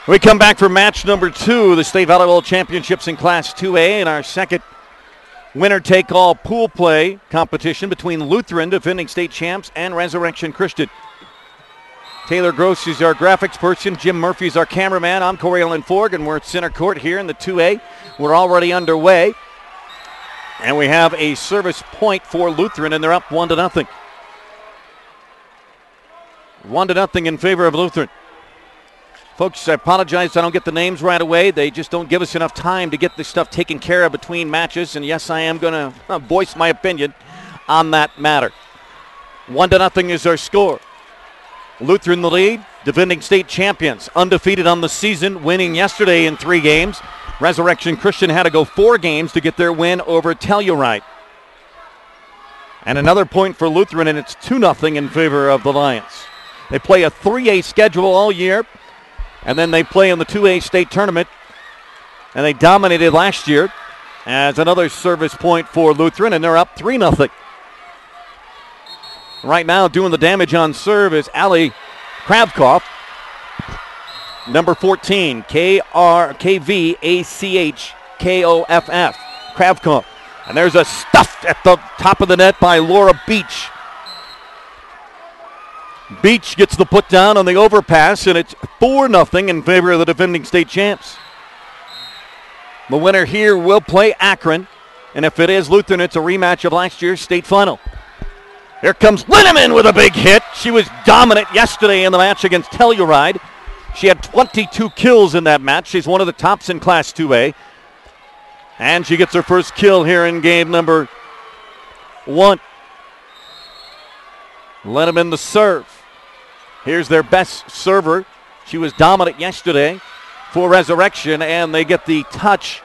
We come back for match number 2, the State Volleyball Championships in Class 2A, and our second winner-take-all pool play competition between Lutheran, defending state champs, and Resurrection Christian. Taylor Gross is our graphics person. Jim Murphy is our cameraman. I'm Corey Allen Forg, and we're at center court here in the 2A. We're already underway, and we have a service point for Lutheran, and they're up 1-0. 1-0 in favor of Lutheran. Folks, I apologize I don't get the names right away. They just don't give us enough time to get this stuff taken care of between matches. And yes, I am going to voice my opinion on that matter. 1-0 is our score. Lutheran the lead, defending state champions, undefeated on the season, winning yesterday in 3 games. Resurrection Christian had to go 4 games to get their win over Telluride. And another point for Lutheran, and it's 2-0 in favor of the Lions. They play a 3A schedule all year. And then they play in the 2A state tournament, and they dominated last year as another service point for Lutheran, and they're up 3-0. Right now doing the damage on serve is Allie Kravkoff, number 14, Kvachkoff, Kravkoff. And there's a stuff at the top of the net by Laura Beach. Beach gets the put down on the overpass, and it's 4-0 in favor of the defending state champs. The winner here will play Akron, and if it is Lutheran, it's a rematch of last year's state final. Here comes Linneman with a big hit. She was dominant yesterday in the match against Telluride. She had 22 kills in that match. She's one of the tops in Class 2A. And she gets her first kill here in game number 1. Linneman the serve. Here's their best server. She was dominant yesterday for Resurrection, and they get the touch,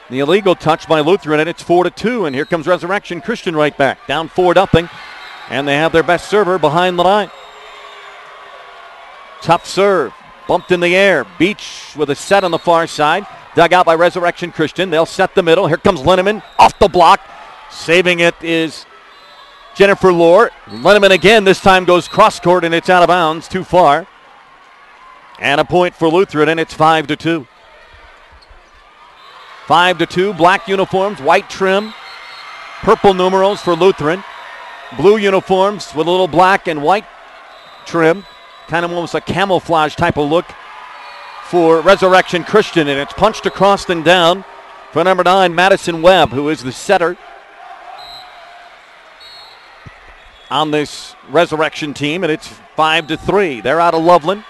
the illegal touch by Lutheran, and it's 4-2. And here comes Resurrection Christian right back, down 4-0, and they have their best server behind the line. Tough serve, bumped in the air. Beach with a set on the far side, dug out by Resurrection Christian. They'll set the middle. Here comes Linneman off the block. Saving it is Jennifer Lohr. Linneman again, this time goes cross court, and it's out of bounds, too far. And a point for Lutheran, and it's 5-2. 5-2, black uniforms, white trim, purple numerals for Lutheran. Blue uniforms with a little black and white trim, kind of almost a camouflage type of look for Resurrection Christian, and it's punched across and down for number 9, Madison Webb, who is the setter on this Resurrection team, and it's 5-3. They're out of Loveland.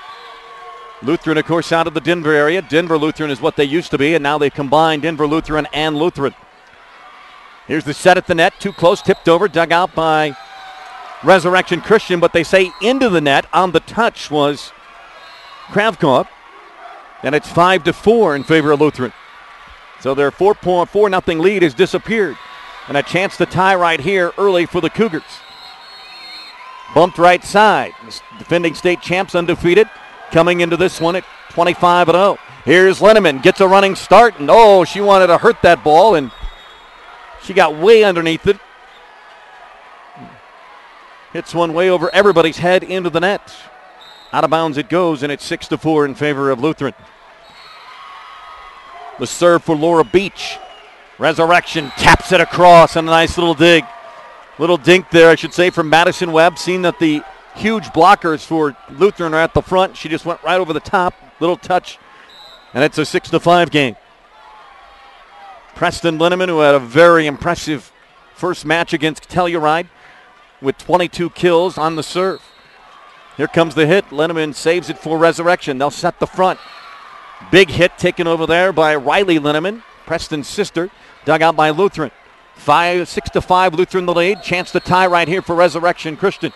Lutheran, of course, out of the Denver area. Denver Lutheran is what they used to be, and now they've combined Denver Lutheran and Lutheran. Here's the set at the net. Too close, tipped over, dug out by Resurrection Christian, but they say into the net. On the touch was Kravkoff, and it's 5-4 in favor of Lutheran. So their 4-0 lead has disappeared, and a chance to tie right here early for the Cougars. Bumped right side. Defending state champs undefeated. Coming into this one at 25-0. Here's Linneman. Gets a running start. And she wanted to hurt that ball. And she got way underneath it. Hits one way over everybody's head into the net. Out of bounds it goes. And it's 6-4 in favor of Lutheran. The serve for Laura Beach. Resurrection taps it across. And a nice little dig. Little dink there, I should say, from Madison Webb. Seeing that the huge blockers for Lutheran are at the front. She just went right over the top. Little touch. And it's a 6-5 game. Preston Linneman, who had a very impressive first match against Telluride with 22 kills on the serve. Here comes the hit. Linneman saves it for Resurrection. They'll set the front. Big hit taken over there by Riley Linneman, Preston's sister. Dug out by Lutheran. 6-5, Lutheran the lead. Chance to tie right here for Resurrection Christian.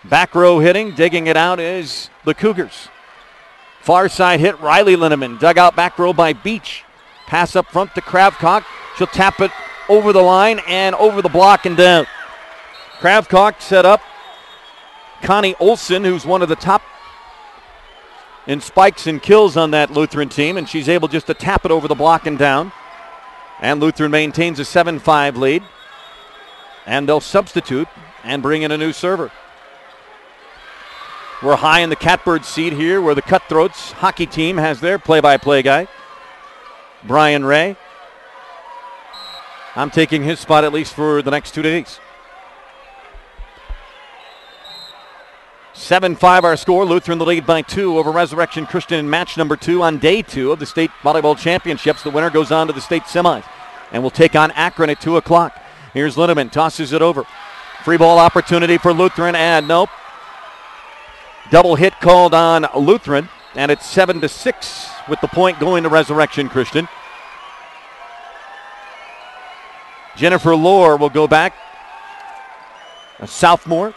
Back row hitting, digging it out is the Cougars. Far side hit, Riley Linneman. Dug out back row by Beach. Pass up front to Kravkoff. She'll tap it over the line and over the block and down. Kravkoff set up Connie Olson, who's one of the top in spikes and kills on that Lutheran team, and she's able just to tap it over the block and down. And Lutheran maintains a 7-5 lead. And they'll substitute and bring in a new server. We're high in the catbird seat here where the Cutthroats hockey team has their play-by-play guy, Brian Ray. I'm taking his spot at least for the next 2 days. 7-5 our score. Lutheran the lead by 2 over Resurrection Christian in match number 2 on day 2 of the state volleyball championships. The winner goes on to the state semis and will take on Akron at 2 o'clock. Here's Linneman, tosses it over. Free ball opportunity for Lutheran, and nope. Double hit called on Lutheran, and it's 7-6 with the point going to Resurrection Christian. Jennifer Lohr will go back, a sophomore,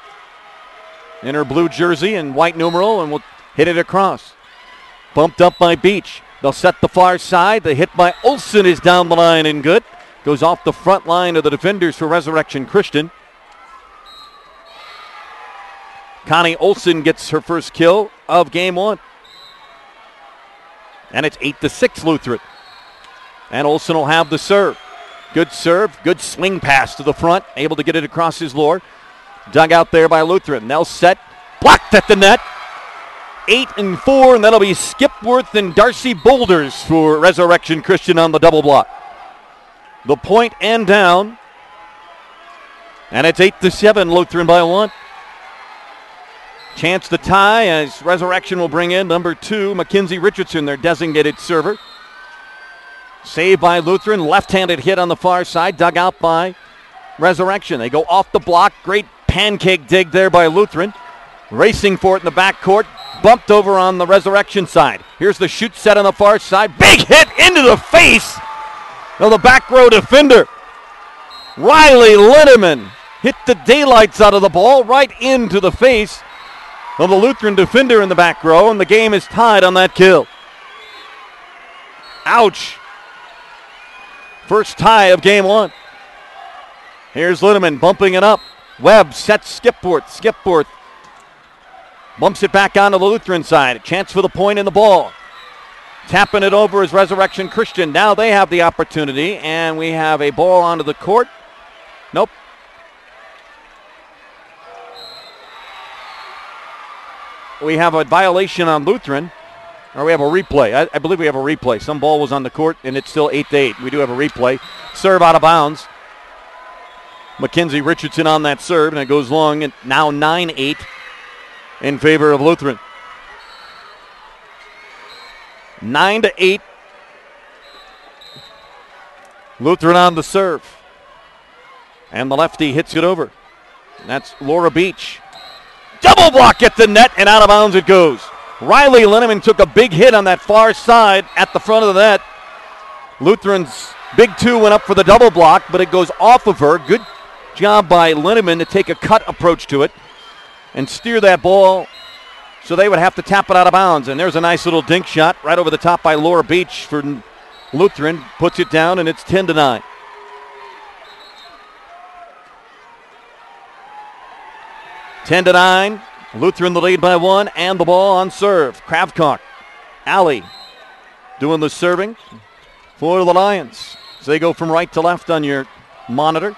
in her blue jersey and white numeral, and will hit it across. Bumped up by Beach. They'll set the far side. The hit by Olsen is down the line and good. Goes off the front line of the defenders for Resurrection Christian. Connie Olsen gets her first kill of game 1. And it's 8-6 Lutheran. And Olsen will have the serve. Good serve, good swing pass to the front. Able to get it across his Lohr. Dug out there by Lutheran. They'll set. Blocked at the net. 8-4, and that'll be Skipworth and Darcy Boulders for Resurrection Christian on the double block. The point and down. And it's 8-7, Lutheran by 1. Chance to tie as Resurrection will bring in number 2, Mackenzie Richardson, their designated server. Saved by Lutheran. Left-handed hit on the far side. Dug out by Resurrection. They go off the block. Great pancake dig there by Lutheran. Racing for it in the backcourt. Bumped over on the Resurrection side. Here's the shoot set on the far side. Big hit into the face of the back row defender. Riley Linneman hit the daylights out of the ball right into the face of the Lutheran defender in the back row, and the game is tied on that kill. Ouch. First tie of game 1. Here's Linneman bumping it up. Webb sets Skipworth. Skipworth bumps it back onto the Lutheran side. A chance for the point in the ball. Tapping it over is Resurrection Christian. Now they have the opportunity, and we have a ball onto the court. Nope. We have a violation on Lutheran, or we have a replay. I believe we have a replay. Some ball was on the court, and it's still 8-8. We do have a replay. Serve out of bounds. Mackenzie Richardson on that serve, and it goes long, and now 9-8 in favor of Lutheran. 9-8. Lutheran on the serve. And the lefty hits it over. And that's Laura Beach. Double block at the net, and out of bounds it goes. Riley Linneman took a big hit on that far side at the front of the net. Lutheran's big 2 went up for the double block, but it goes off of her. Good job by Linneman to take a cut approach to it and steer that ball so they would have to tap it out of bounds. And there's a nice little dink shot right over the top by Laura Beach for Lutheran. Puts it down, and it's 10-9. Ten to 9. Lutheran the lead by 1, and the ball on serve. Kravcock. Alley doing the serving for the Lions. So they go from right to left on your monitor.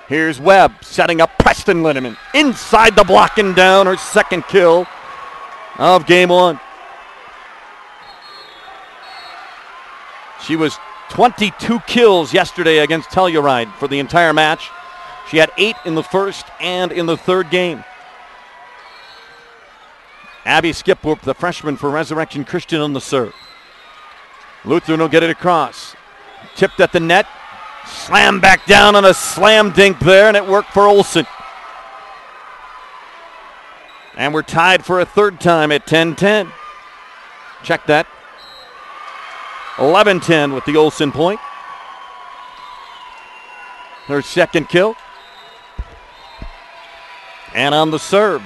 Here's Webb setting up Preston Linneman. Inside the block and down, her second kill of game 1. She was 22 kills yesterday against Telluride for the entire match. She had 8 in the first and in the third game. Abby Skipworth, the freshman for Resurrection Christian, on the serve. Lutheran will get it across. Tipped at the net. Slam back down on a slam dink there, and it worked for Olsen. And we're tied for a third time at 10-10. Check that. 11-10 with the Olsen point. Her second kill. And on the serve.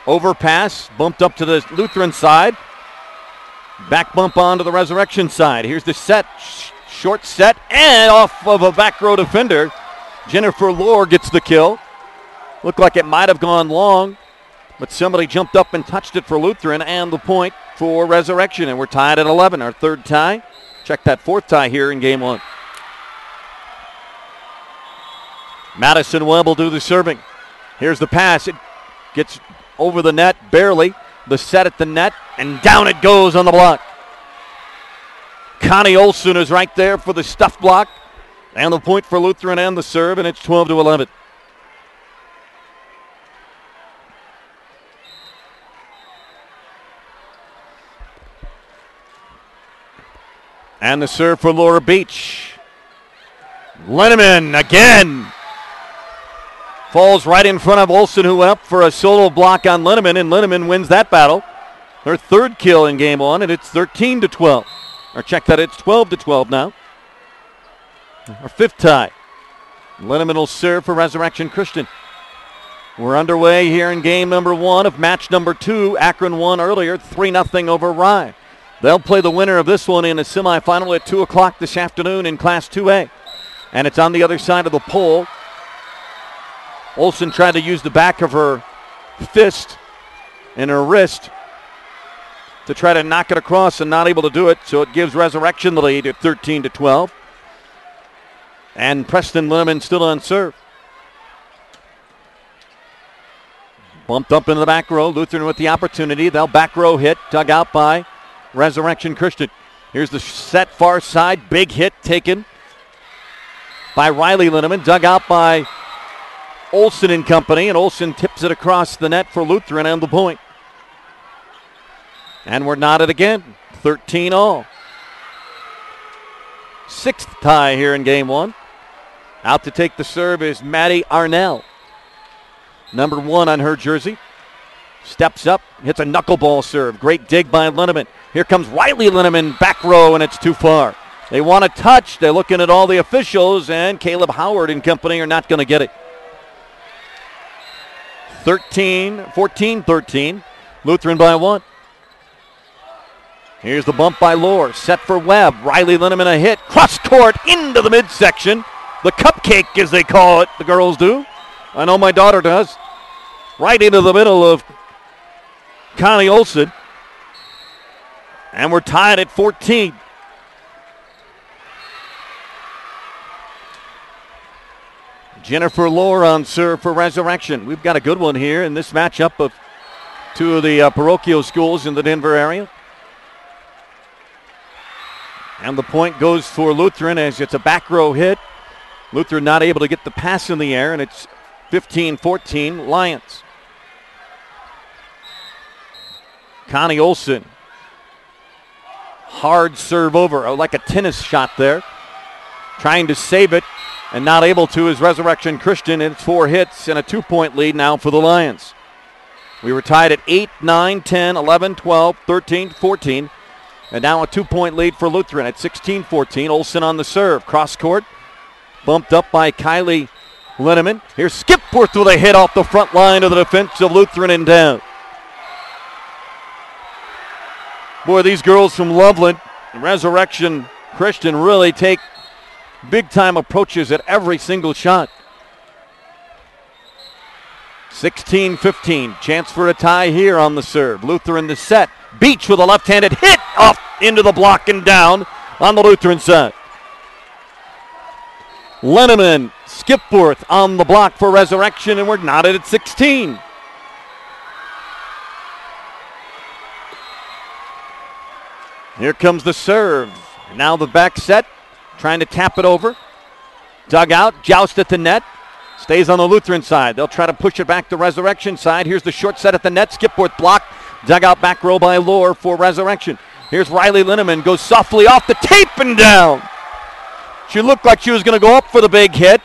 Overpass, bumped up to the Lutheran side. Back bump onto the Resurrection side. Here's the set. Short set, and off of a back row defender. Jennifer Lohr gets the kill. Looked like it might have gone long, but somebody jumped up and touched it for Lutheran, and the point for Resurrection. And we're tied at 11, our third tie. Check that fourth tie here in game 1. Madison Webb will do the serving. Here's the pass. It Gets over the net, barely. The set at the net, and down it goes on the block. Connie Olson is right there for the stuff block. And the point for Lutheran and the serve, and it's 12-11. And the serve for Laura Beach. Linneman again. Falls right in front of Olson, who went up for a solo block on Linneman, and Linneman wins that battle. Her third kill in game one, and it's 13-12. Or check that, it's 12-12 now. Our fifth tie. Linneman will serve for Resurrection Christian. We're underway here in game number one of match number two. Akron won earlier, 3-0 over Rye. They'll play the winner of this one in a semifinal at 2 o'clock this afternoon in Class 2A. And it's on the other side of the pole. Olson tried to use the back of her fist and her wrist to try to knock it across and not able to do it, so it gives Resurrection the lead at 13-12. And Preston Linneman still on serve. Bumped up into the back row. Lutheran with the opportunity. They'll back row hit, dug out by Resurrection Christian. Here's the set far side. Big hit taken by Riley Linneman, dug out by Olson and company, and Olson tips it across the net for Lutheran and the point. And we're knotted again, 13 all. Sixth tie here in game one. Out to take the serve is Maddie Arnell. Number 1 on her jersey. Steps up, hits a knuckleball serve. Great dig by Linneman. Here comes Riley Linneman, back row, and it's too far. They want a touch. They're looking at all the officials, and Caleb Howard and company are not going to get it. 14-13. Lutheran by 1. Here's the bump by Lohr. Set for Webb. Riley Linneman a hit. Cross court into the midsection. The cupcake, as they call it, the girls do. I know my daughter does. Right into the middle of Connie Olson. And we're tied at 14. Jennifer Lohr on serve for Resurrection. We've got a good one here in this matchup of two of the parochial schools in the Denver area. And the point goes for Lutheran as it's a back row hit. Lutheran not able to get the pass in the air, and it's 15-14 Lions. Connie Olson. Hard serve over, like a tennis shot there. Trying to save it, and not able to is Resurrection Christian. It's 4 hits and a 2-point lead now for the Lions. We were tied at 8, 9, 10, 11, 12, 13, 14. And now a 2-point lead for Lutheran at 16-14. Olson on the serve. Cross court. Bumped up by Kylie Linneman. Here's Skipworth with a hit off the front line of the defense of Lutheran and down. Boy, these girls from Loveland, Resurrection Christian, really take big-time approaches at every single shot. 16-15. Chance for a tie here on the serve. Lutheran the set. Beach with a left-handed hit off into the block and down on the Lutheran side. Linneman, Skipworth on the block for Resurrection, and we're knotted at 16. Here comes the serve. Now the back set, trying to tap it over. Dug out, joust at the net. Stays on the Lutheran side. They'll try to push it back to Resurrection side. Here's the short set at the net. Skipworth blocked. Dug out back row by Lohr for Resurrection. Here's Riley Linneman. Goes softly off the tape and down. She looked like she was going to go up for the big hit.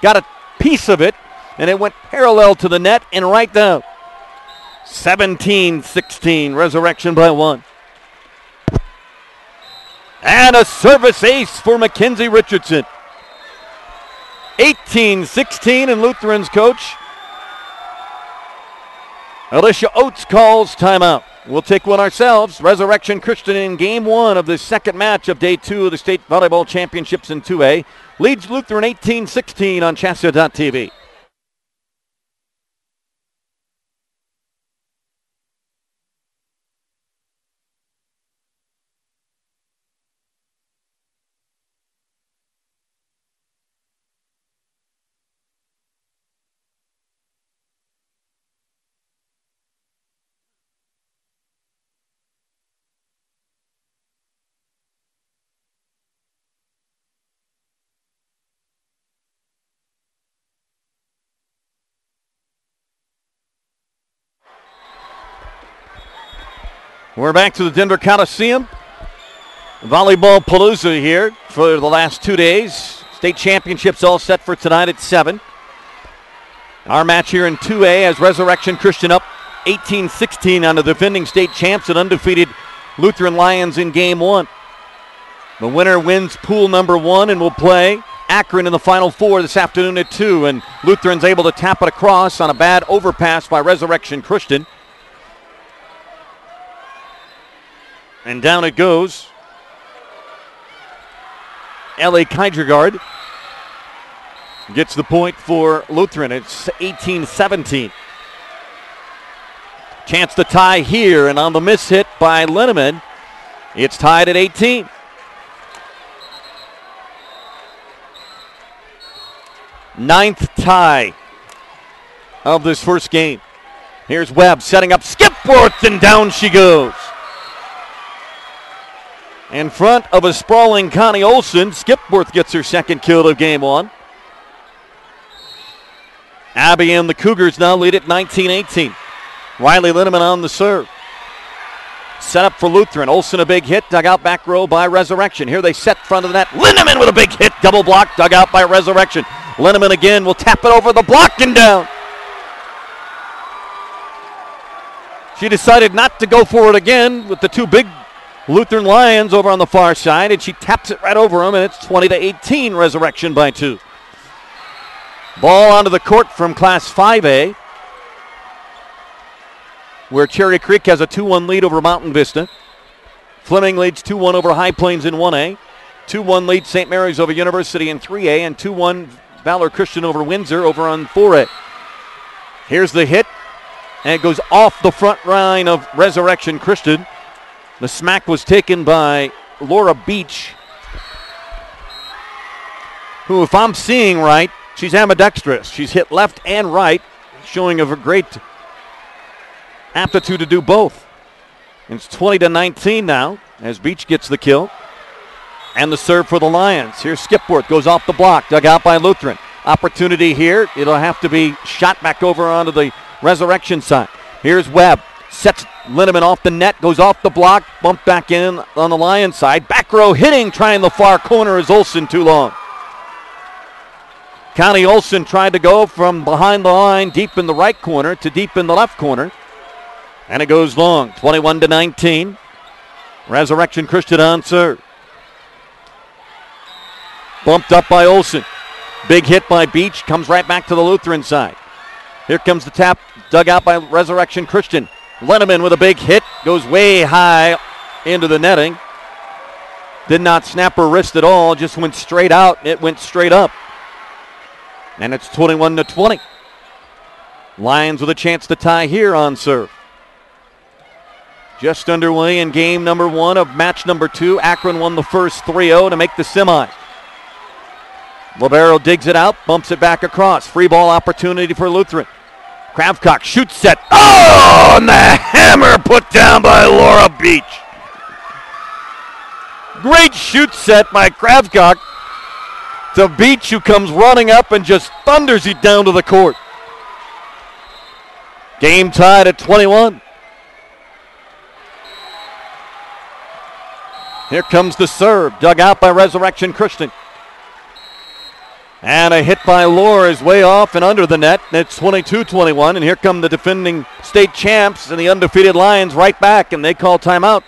Got a piece of it, and it went parallel to the net and right down. 17-16. Resurrection by 1. And a service ace for Mackenzie Richardson. 18-16, and Lutheran's coach Alicia Oates calls timeout. We'll take one ourselves. Resurrection Christian in game 1 of the second match of day 2 of the state volleyball championships in 2A leads Lutheran 18-16 on CHSAA.tv. We're back to the Denver Coliseum. Volleyball Palooza here for the last 2 days. State championships all set for tonight at 7. Our match here in 2A has Resurrection Christian up 18-16 on the defending state champs and undefeated Lutheran Lions in game 1. The winner wins pool number 1 and will play Akron in the Final Four this afternoon at 2. And Lutheran's able to tap it across on a bad overpass by Resurrection Christian. And down it goes. COUGARS gets the point for Lutheran. It's 18-17. Chance to tie here, and on the miss hit by Linneman, it's tied at 18. Ninth tie of this first game. Here's Webb setting up Skipworth, and down she goes. In front of a sprawling Connie Olson, Skipworth gets her second kill of game 1. Abby and the Cougars now lead at 19-18. Riley Linneman on the serve. Set up for Lutheran. Olson a big hit, dug out back row by Resurrection. Here they set front of the net. Linneman with a big hit, double block, dug out by Resurrection. Linneman again will tap it over the block and down. She decided not to go for it again with the two big Lutheran Lions over on the far side, and she taps it right over them, and it's 20-18, Resurrection by 2. Ball onto the court from Class 5A, where Cherry Creek has a 2-1 lead over Mountain Vista. Fleming leads 2-1 over High Plains in 1A. 2-1 lead St. Mary's over University in 3A, and 2-1 Valor Christian over Windsor over on 4A. Here's the hit, and it goes off the front line of Resurrection Christian. The smack was taken by Laura Beach, who, if I'm seeing right, she's ambidextrous. She's hit left and right, showing of a great aptitude to do both. And it's 20-19 now as Beach gets the kill. And the serve for the Lions. Here's Skipworth, goes off the block, dug out by Lutheran. Opportunity here. It'll have to be shot back over onto the Resurrection side. Here's Webb. Sets Linneman off the net, goes off the block, bumped back in on the Lions side. Back row hitting, trying the far corner is Olson too long. Connie Olson tried to go from behind the line deep in the right corner to deep in the left corner. And it goes long, 21-19. Resurrection Christian on serve. Bumped up by Olson. Big hit by Beach, comes right back to the Lutheran side. Here comes the tap, dug out by Resurrection Christian. Linneman with a big hit, goes way high into the netting. Did not snap her wrist at all, just went straight out. It went straight up. And it's 21-20. Lions with a chance to tie here on serve. Just underway in game number 1 of match number 2. Akron won the first 3-0 to make the semis. Libero digs it out, bumps it back across. Free ball opportunity for Lutheran. Kravcock shoots set. Oh, and the hammer put down by Laura Beach. Great shoot set by Kravcock to Beach, who comes running up and just thunders it down to the court. Game tied at 21. Here comes the serve, dug out by Resurrection Christian. And a hit by Lohr is way off and under the net. It's 22-21, and here come the defending state champs and the undefeated Lions right back, and they call timeout.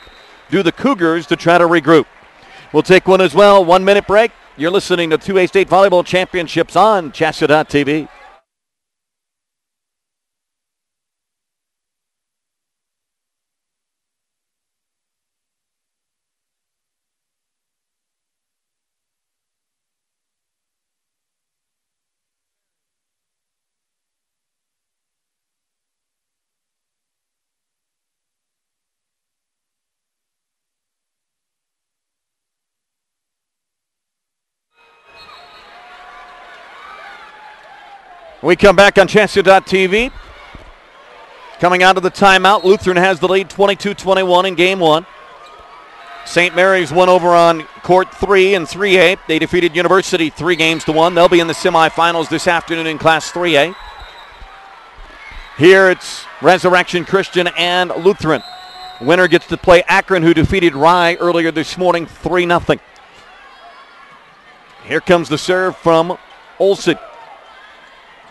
Do the Cougars to try to regroup. We'll take one as well. 1 minute break. You're listening to 2A State Volleyball Championships on CHSAA.tv. We come back on CHSAA.tv. Coming out of the timeout, Lutheran has the lead 22-21 in game 1. St. Mary's won over on court 3 in 3A. They defeated University 3-1. They'll be in the semifinals this afternoon in Class 3A. Here it's Resurrection Christian and Lutheran. Winner gets to play Akron, who defeated Rye earlier this morning 3-0. Here comes the serve from Olsen.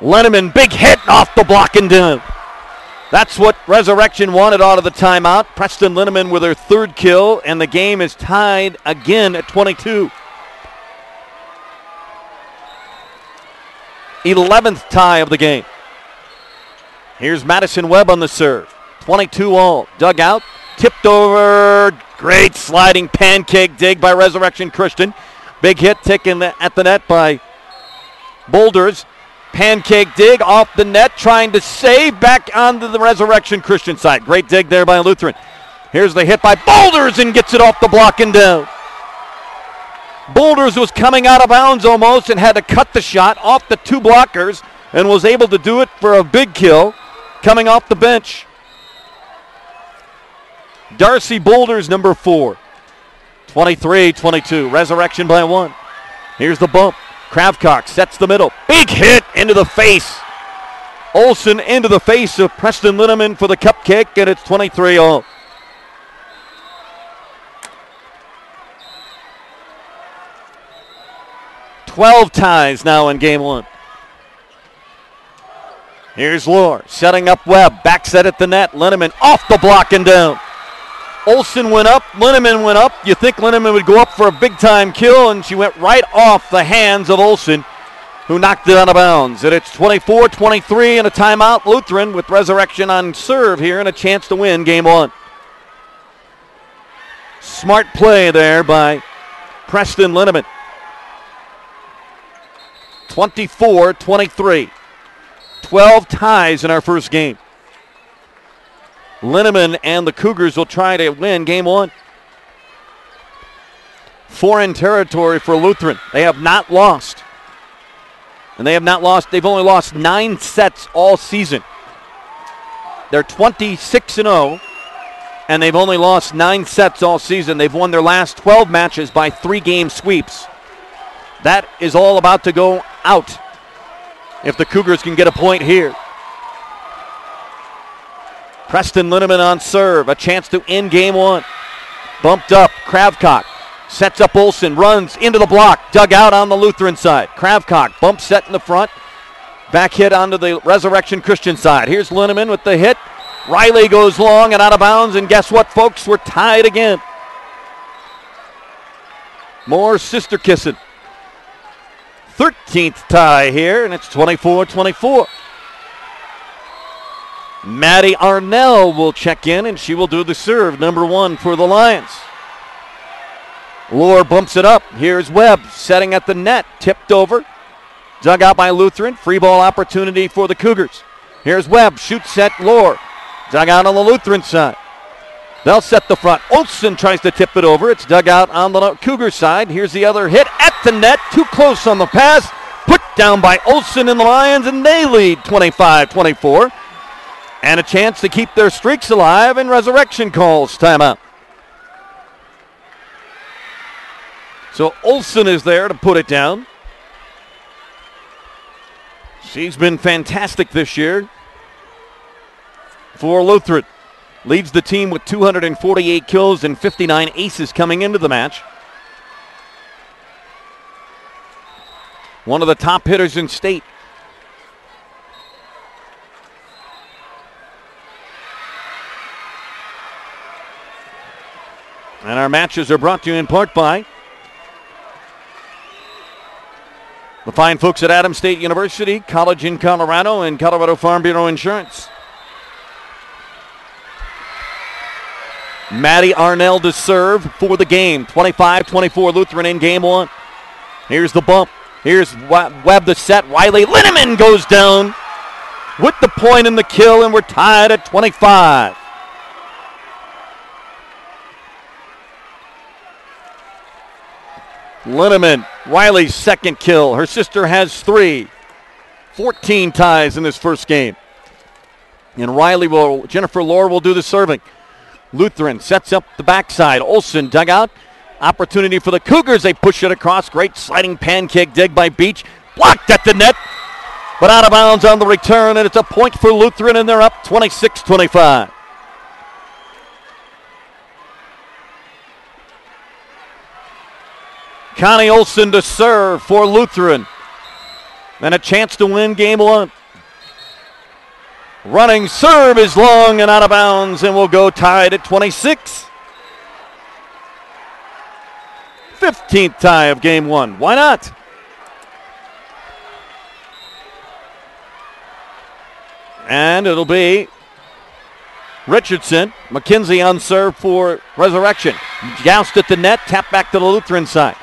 Lenneman, big hit off the block and down. That's what Resurrection wanted out of the timeout. Preston Linneman with her third kill, and the game is tied again at 22. 11th tie of the game. Here's Madison Webb on the serve. 22 all. Dug out, tipped over. Great sliding pancake dig by Resurrection Christian. Big hit taken at the net by Boulders. Pancake dig off the net, trying to save back onto the Resurrection Christian side. Great dig there by Lutheran. Here's the hit by Boulders and gets it off the block and down. Boulders was coming out of bounds almost and had to cut the shot off the two blockers and was able to do it for a big kill coming off the bench. Darcy Boulders, number 4. 23-22. Resurrection by 1. Here's the bump. Kravcock sets the middle. Big hit into the face. Olsen into the face of Preston Linneman for the cupcake, and it's 23-all. Twelve ties now in game 1. Here's Lohr setting up Webb. Back set at the net. Linneman off the block and down. Olsen went up, Linneman went up. You think Linneman would go up for a big-time kill, and she went right off the hands of Olsen, who knocked it out of bounds. And it's 24-23 and a timeout. Lutheran with Resurrection on serve here and a chance to win game 1. Smart play there by Preston Linneman. 24-23. 12 ties in our first game. Linneman and the Cougars will try to win game 1. Foreign territory for Lutheran. They have not lost. And they've only lost 9 sets all season. They're 26-0, and they've only lost 9 sets all season. They've won their last 12 matches by 3-game sweeps. That is all about to go out if the Cougars can get a point here. Preston Linneman on serve, a chance to end game 1. Bumped up, Kravcock sets up Olsen, runs into the block, dug out on the Lutheran side. Kravcock, bump set in the front, back hit onto the Resurrection Christian side. Here's Linneman with the hit. Riley goes long and out of bounds, and guess what, folks? We're tied again. More sister kissing. 13th tie here, and it's 24-24. Maddie Arnell will check in, and she will do the serve, number 1 for the Lions. Lohr bumps it up. Here's Webb setting at the net, tipped over. Dug out by Lutheran. Free ball opportunity for the Cougars. Here's Webb, shoots set Lohr. Dug out on the Lutheran side. They'll set the front. Olsen tries to tip it over. It's dug out on the Cougar side. Here's the other hit at the net. Too close on the pass. Put down by Olsen and the Lions, and they lead 25-24. And a chance to keep their streaks alive, and Resurrection calls timeout. So Olsen is there to put it down. She's been fantastic this year for Lutheran. Leads the team with 248 kills and 59 aces coming into the match. One of the top hitters in state. And our matches are brought to you in part by the fine folks at Adams State University, College in Colorado, and Colorado Farm Bureau Insurance. Maddie Arnell to serve for the game. 25-24 Lutheran in game 1. Here's the bump. Here's Webb the set. Riley Linneman goes down with the point and the kill, and we're tied at 25. Linneman, Riley's second kill. Her sister has 3. 14 ties in this first game. And Jennifer Lohr will do the serving. Lutheran sets up the backside. Olsen dug out. Opportunity for the Cougars. They push it across. Great sliding pancake dig by Beach. Blocked at the net, but out of bounds on the return, and it's a point for Lutheran, and they're up 26-25. Connie Olson to serve for Lutheran. And a chance to win game one. Running serve is long and out of bounds, and we'll go tied at 26. 15th tie of game one. Why not? And it'll be Richardson. McKenzie on serve for Resurrection. Joust at the net, tap back to the Lutheran side.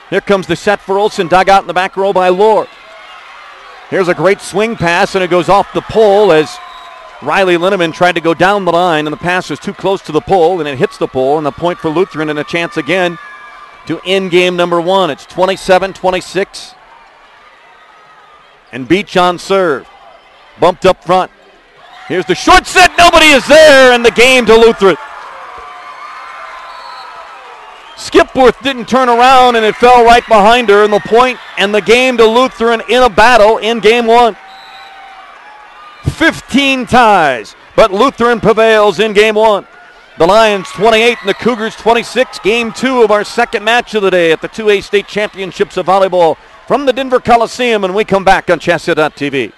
Here comes the set for Olson, dug out in the back row by Lohr. Here's a great swing pass, and it goes off the pole as Riley Linneman tried to go down the line, and the pass was too close to the pole, and it hits the pole, and the point for Lutheran, and a chance again to end game number one. It's 27-26. And Beach on serve. Bumped up front. Here's the short set. Nobody is there, and the game to Lutheran. Skipworth didn't turn around, and it fell right behind her, and the point and the game to Lutheran in a battle in game one. 15 ties, but Lutheran prevails in game one. The Lions 28 and the Cougars 26. Game two of our second match of the day at the 2A State Championships of Volleyball from the Denver Coliseum, and we come back on CHSAA.tv.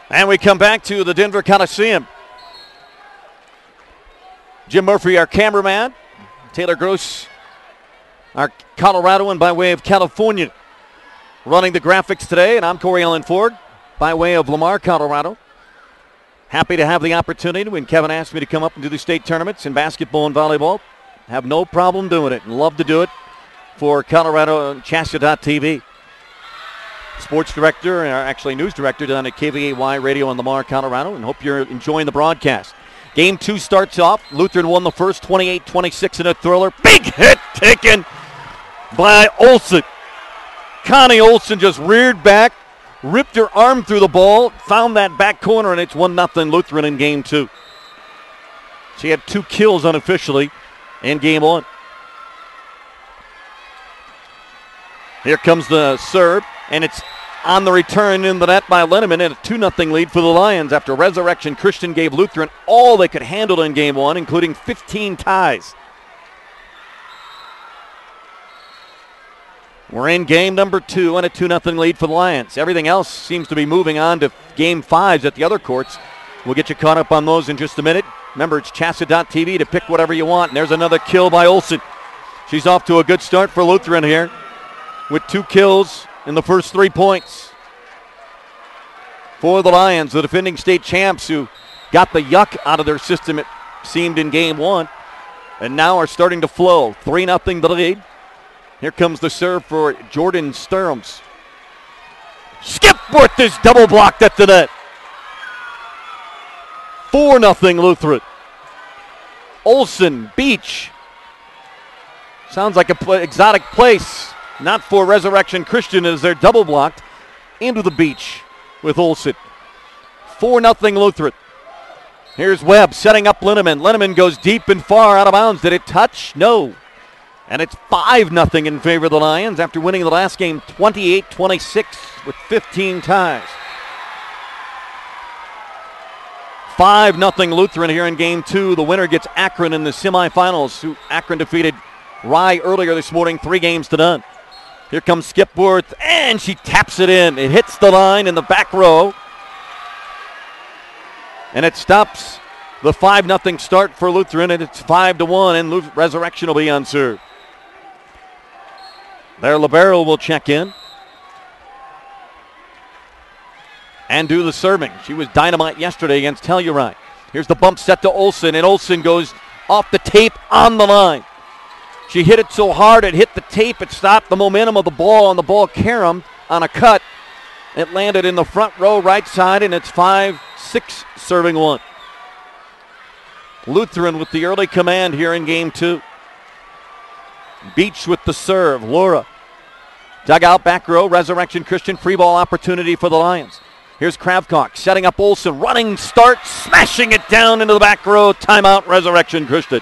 And we come back to the Denver Coliseum. Jim Murphy, our cameraman. Taylor Gross, our Coloradoan by way of California, running the graphics today. And I'm Corey Allen Ford by way of Lamar, Colorado. Happy to have the opportunity when Kevin asked me to come up and do the state tournaments in basketball and volleyball. Have no problem doing it and love to do it for Colorado and CHSAA.tv. Sports director, or actually news director down at KVAY Radio in Lamar, Colorado, and hope you're enjoying the broadcast. Game two starts off. Lutheran won the first 28-26 in a thriller. Big hit taken by Olson. Connie Olson just reared back, ripped her arm through the ball, found that back corner, and it's 1-0 Lutheran in game two. She had 2 kills unofficially in game one. Here comes the serve, and it's on the return in the net by Linneman, and a 2-0 lead for the Lions after Resurrection Christian gave Lutheran all they could handle in game one, including 15 ties. We're in game number 2 and a 2-0 lead for the Lions. Everything else seems to be moving on to game 5s at the other courts. We'll get you caught up on those in just a minute. Remember, it's CHSAA.tv to pick whatever you want. And there's another kill by Olsen. She's off to a good start for Lutheran here with 2 kills in the first 3 points. For the Lions, the defending state champs who got the yuck out of their system, it seemed, in game 1, and now are starting to flow. 3-0 the lead. Here comes the serve for Jordan Sturms. Skipworth is double blocked at the net. 4-0 Lutheran. Olsen, Beach. Sounds like an exotic place. Not for Resurrection Christian as they're double blocked into the Beach with Olsen. 4-0 Lutheran. Here's Webb setting up Linneman. Linneman goes deep and far out of bounds. Did it touch? No. And it's 5-0 in favor of the Lions after winning the last game 28-26 with 15 ties. 5-0 Lutheran here in game 2. The winner gets Akron in the semifinals, who Akron defeated Rye earlier this morning, 3-0. Here comes Skipworth, and she taps it in. It hits the line in the back row, and it stops the 5-0 start for Lutheran, and it's 5-1, and Resurrection will be on serve. Their libero will check in and do the serving. She was dynamite yesterday against Telluride. Here's the bump set to Olsen, and Olsen goes off the tape on the line. She hit it so hard it hit the tape, it stopped the momentum of the ball, and the ball caromed on a cut. It landed in the front row right side, and it's 5-6 serving 1. Lutheran with the early command here in game 2. Beach with the serve. Laura. Dugout back row. Resurrection Christian free ball opportunity for the Lions. Here's Kravkok setting up Olsen. Running start. Smashing it down into the back row. Timeout Resurrection Christian.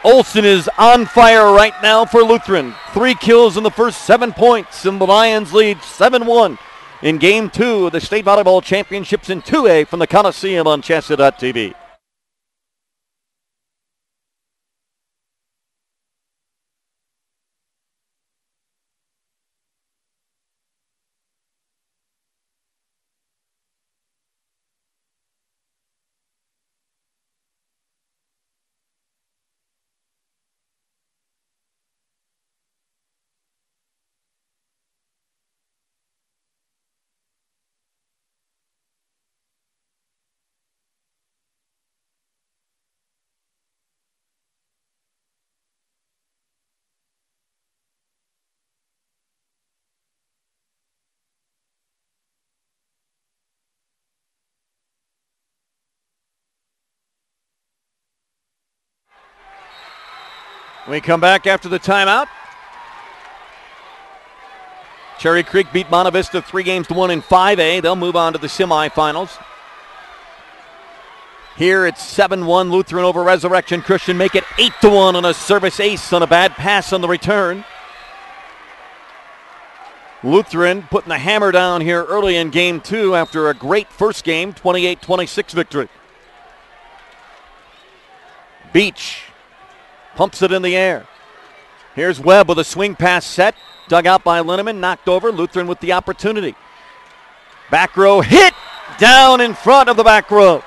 Olsen is on fire right now for Lutheran. 3 kills in the first 7 points. And the Lions lead 7-1 in game 2 of the State Volleyball Championships in 2A from the Coliseum on CHSAA.tv. We come back after the timeout. Cherry Creek beat Monte Vista 3-1 in 5A. They'll move on to the semifinals. Here it's 7-1 Lutheran over Resurrection Christian. Make it 8-1 on a service ace on a bad pass on the return. Lutheran putting the hammer down here early in game 2 after a great first game, 28-26 victory. Beach pumps it in the air. Here's Webb with a swing pass set. Dug out by Linneman, knocked over. Lutheran with the opportunity. Back row hit down in front of the back row.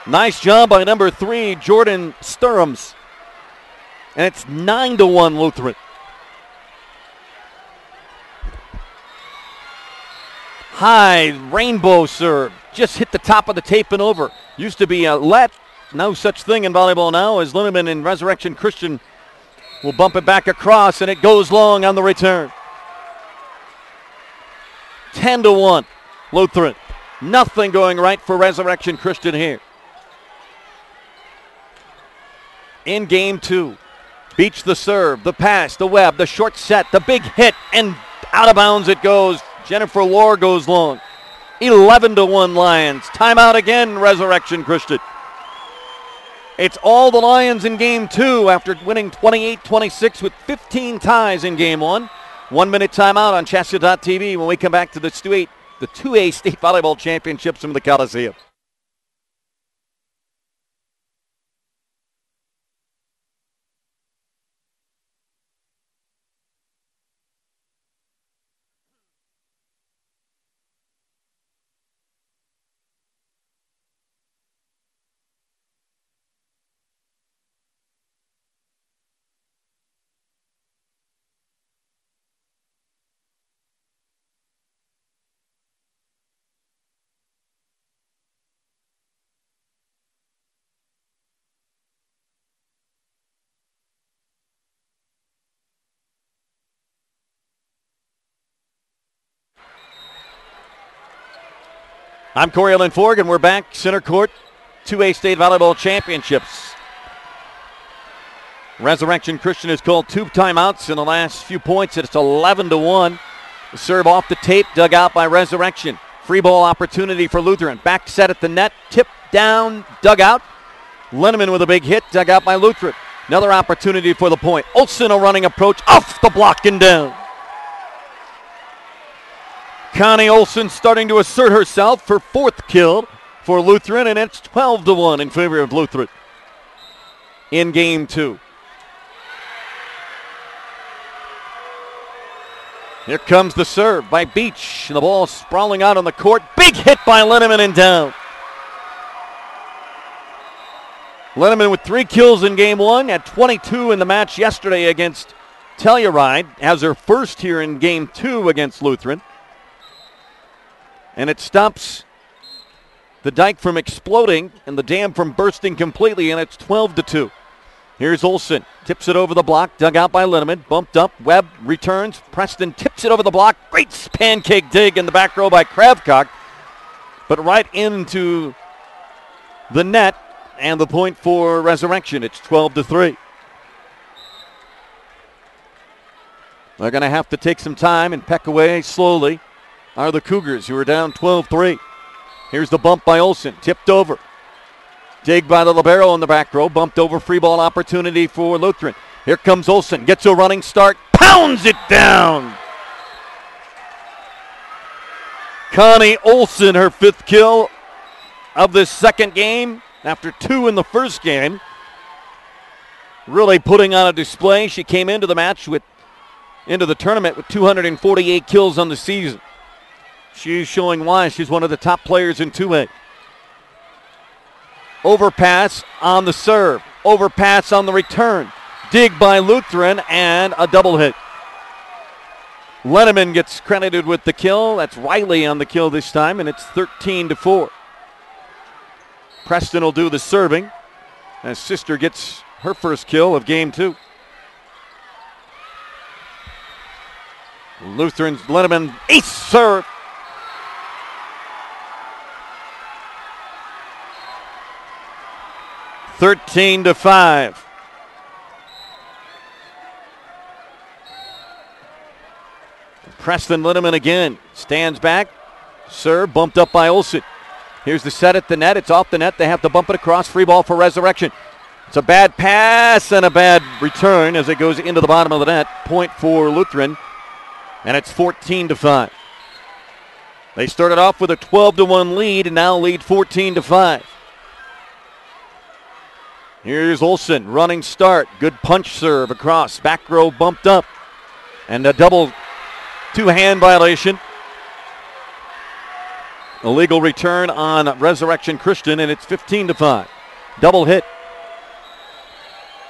Nice job by number 3, Jordan Sturms. And it's 9-1 Lutheran. High rainbow serve. Just hit the top of the tape and over. Used to be a let. No such thing in volleyball now, as Linneman and Resurrection Christian will bump it back across, and it goes long on the return. 10-1 Lutheran. Nothing going right for Resurrection Christian here. In game 2, Beach the serve, the pass, the Webb, the short set, the big hit, and out of bounds it goes. Jennifer Lohr goes long. 11-1 Lions. Timeout again, Resurrection Christian. It's all the Lions in game 2 after winning 28-26 with 15 ties in game 1. 1 minute timeout on CHSAA.tv when we come back to the 2A State Volleyball Championships from the Coliseum. I'm Corey Ellen Forg, and we're back center court, 2A State Volleyball Championships. Resurrection Christian has called 2 timeouts in the last few points. It's 11-1. The serve off the tape, dug out by Resurrection. Free ball opportunity for Lutheran. Back set at the net, tip down, dug out. Linneman with a big hit, dug out by Lutheran. Another opportunity for the point. Olsen a running approach, off the block and down. Connie Olsen starting to assert herself for 4th kill for Lutheran, and it's 12-1 in favor of Lutheran in game 2. Here comes the serve by Beach, and the ball sprawling out on the court. Big hit by Linneman and down. Linneman with 3 kills in game 1, had 22 in the match yesterday against Telluride, has her first here in game 2 against Lutheran. And it stops the dike from exploding and the dam from bursting completely, and it's 12-2. Here's Olsen, tips it over the block, dug out by Linneman, bumped up, Webb returns, Preston tips it over the block, great pancake dig in the back row by Kravcock, but right into the net, and the point for Resurrection. It's 12-3. They're going to have to take some time and peck away slowly. Are the Cougars, who are down 12-3. Here's the bump by Olsen, tipped over. Dig by the libero in the back row, bumped over, free ball opportunity for Lutheran. Here comes Olsen, gets a running start, pounds it down. Connie Olsen, her 5th kill of this second game after 2 in the first game. Really putting on a display. She came into the tournament with 248 kills on the season. She's showing why she's one of the top players in 2A. Overpass on the serve. Overpass on the return. Dig by Lutheran and a double hit. Linneman gets credited with the kill. That's Riley on the kill this time, and it's 13-4. Preston will do the serving as Sister gets her first kill of game 2. Lutheran's Linneman ace serve. (13-5). Preston Linneman again stands back. Serve bumped up by Olsen. Here's the set at the net. It's off the net. They have to bump it across. Free ball for Resurrection. It's a bad pass and a bad return as it goes into the bottom of the net. Point for Lutheran, and it's 14-5. They started off with a 12-1 lead and now lead 14-5. Here's Olsen, running start. Good punch serve across. Back row bumped up. And a double 2-hand violation. Illegal return on Resurrection Christian, and it's 15-5. Double hit.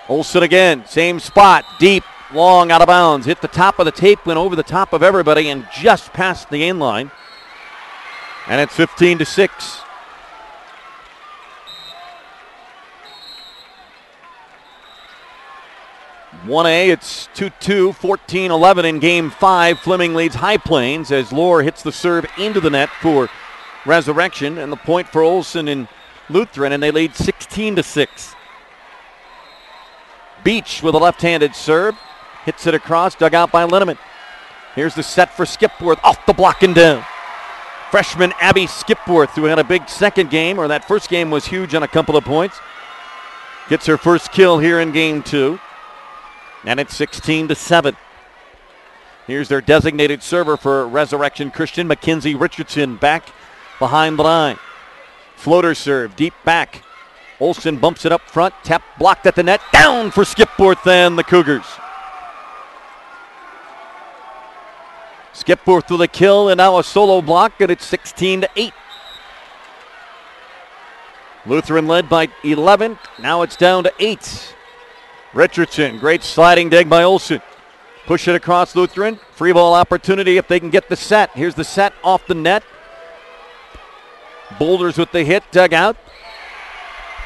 Olsen again, same spot. Deep, long, out of bounds. Hit the top of the tape, went over the top of everybody, and just past the end line. And it's 15-6. 1A, it's 2-2, 14-11 in Game 5. Fleming leads High Plains as Lohr hits the serve into the net for Resurrection, and the point for Olsen and Lutheran, and they lead 16-6. Beach with a left-handed serve, hits it across, dug out by Linneman. Here's the set for Skipworth, off the block and down. Freshman Abby Skipworth, who had a big second game, or that first game was huge on a couple of points. gets her first kill here in game 2. And it's 16-7. Here's their designated server for Resurrection Christian, Mackenzie Richardson, back behind the line. Floater serve, deep back. Olsen bumps it up front, tap blocked at the net, down for Skipworth and the Cougars. Skipworth with a kill and now a solo block, and it's 16-8. Lutheran led by 11, now it's down to 8. Richardson, great sliding dig by Olsen. Push it across Lutheran, free ball opportunity if they can get the set. Here's the set off the net. Boulders with the hit, dug out.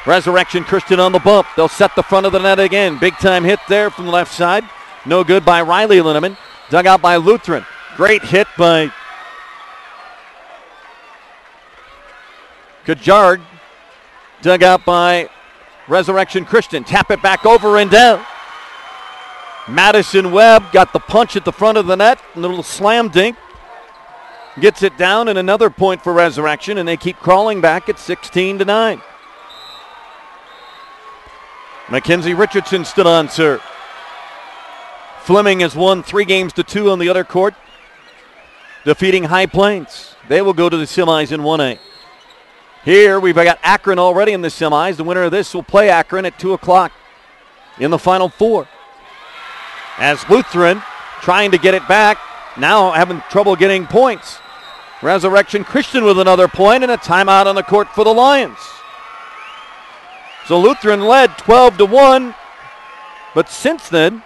Resurrection Christian on the bump. They'll set the front of the net again. Big time hit there from the left side. No good by Riley Linneman. Dug out by Lutheran. Great hit by Kajard. Dug out by Resurrection Christian. Tap it back over and down. Madison Webb got the punch at the front of the net. A little slam dink. Gets it down, and another point for Resurrection, and they keep crawling back at 16-9. Mackenzie Richardson stood on serve. Fleming has won 3-2 on the other court, defeating High Plains. They will go to the semis in 1A. Here we've got Akron already in the semis. The winner of this will play Akron at 2 o'clock in the Final Four. As Lutheran trying to get it back, now having trouble getting points. Resurrection Christian with another point and a timeout on the court for the Lions. So Lutheran led 12-1, but since then,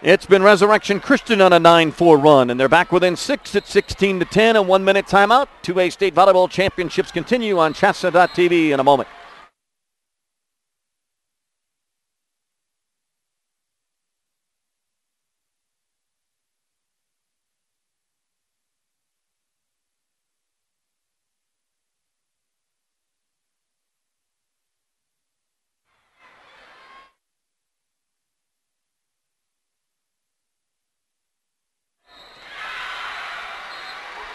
it's been Resurrection Christian on a 9-4 run, and they're back within 6 at 16-10, a 1 minute timeout. 2A state volleyball championships continue on CHSAA.tv in a moment.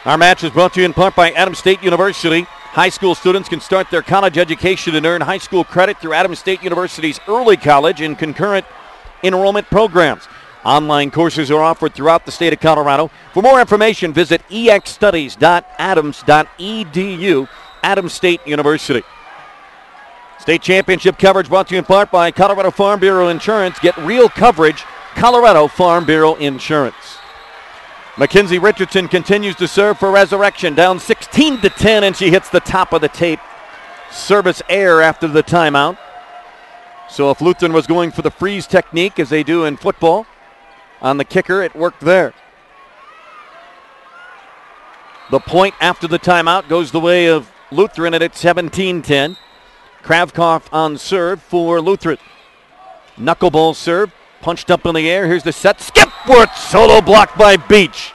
Our match is brought to you in part by Adams State University. High school students can start their college education and earn high school credit through Adams State University's early college and concurrent enrollment programs. Online courses are offered throughout the state of Colorado. For more information, visit exstudies.adams.edu, Adams State University. State championship coverage brought to you in part by Colorado Farm Bureau Insurance. Get real coverage, Colorado Farm Bureau Insurance. Mackenzie Richardson continues to serve for Resurrection, down 16-10, and she hits the top of the tape. Service error after the timeout. So if Lutheran was going for the freeze technique, as they do in football, on the kicker, it worked there. The point after the timeout goes the way of Lutheran, and it's 17-10. Kravkoff on serve for Lutheran. Knuckleball serve. Punched up in the air. Here's the set. Skipworth solo blocked by Beach.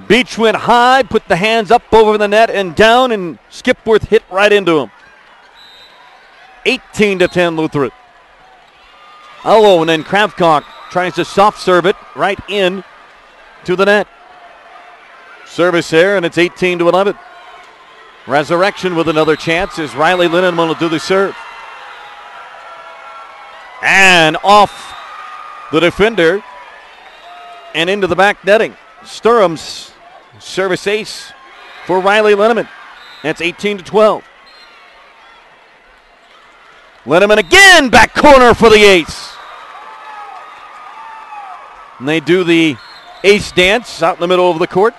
Beach went high, put the hands up over the net and down, and Skipworth hit right into him. 18-10 Lutheran. Oh, and then Kravkoff tries to soft serve it right in to the net. Service error, and it's 18-11. Resurrection with another chance as Riley Linneman will do the serve. And off the defender and into the back netting. Sturham's service ace for Riley Linneman. That's 18-12. Linneman again, back corner for the ace. And they do the ace dance out in the middle of the court.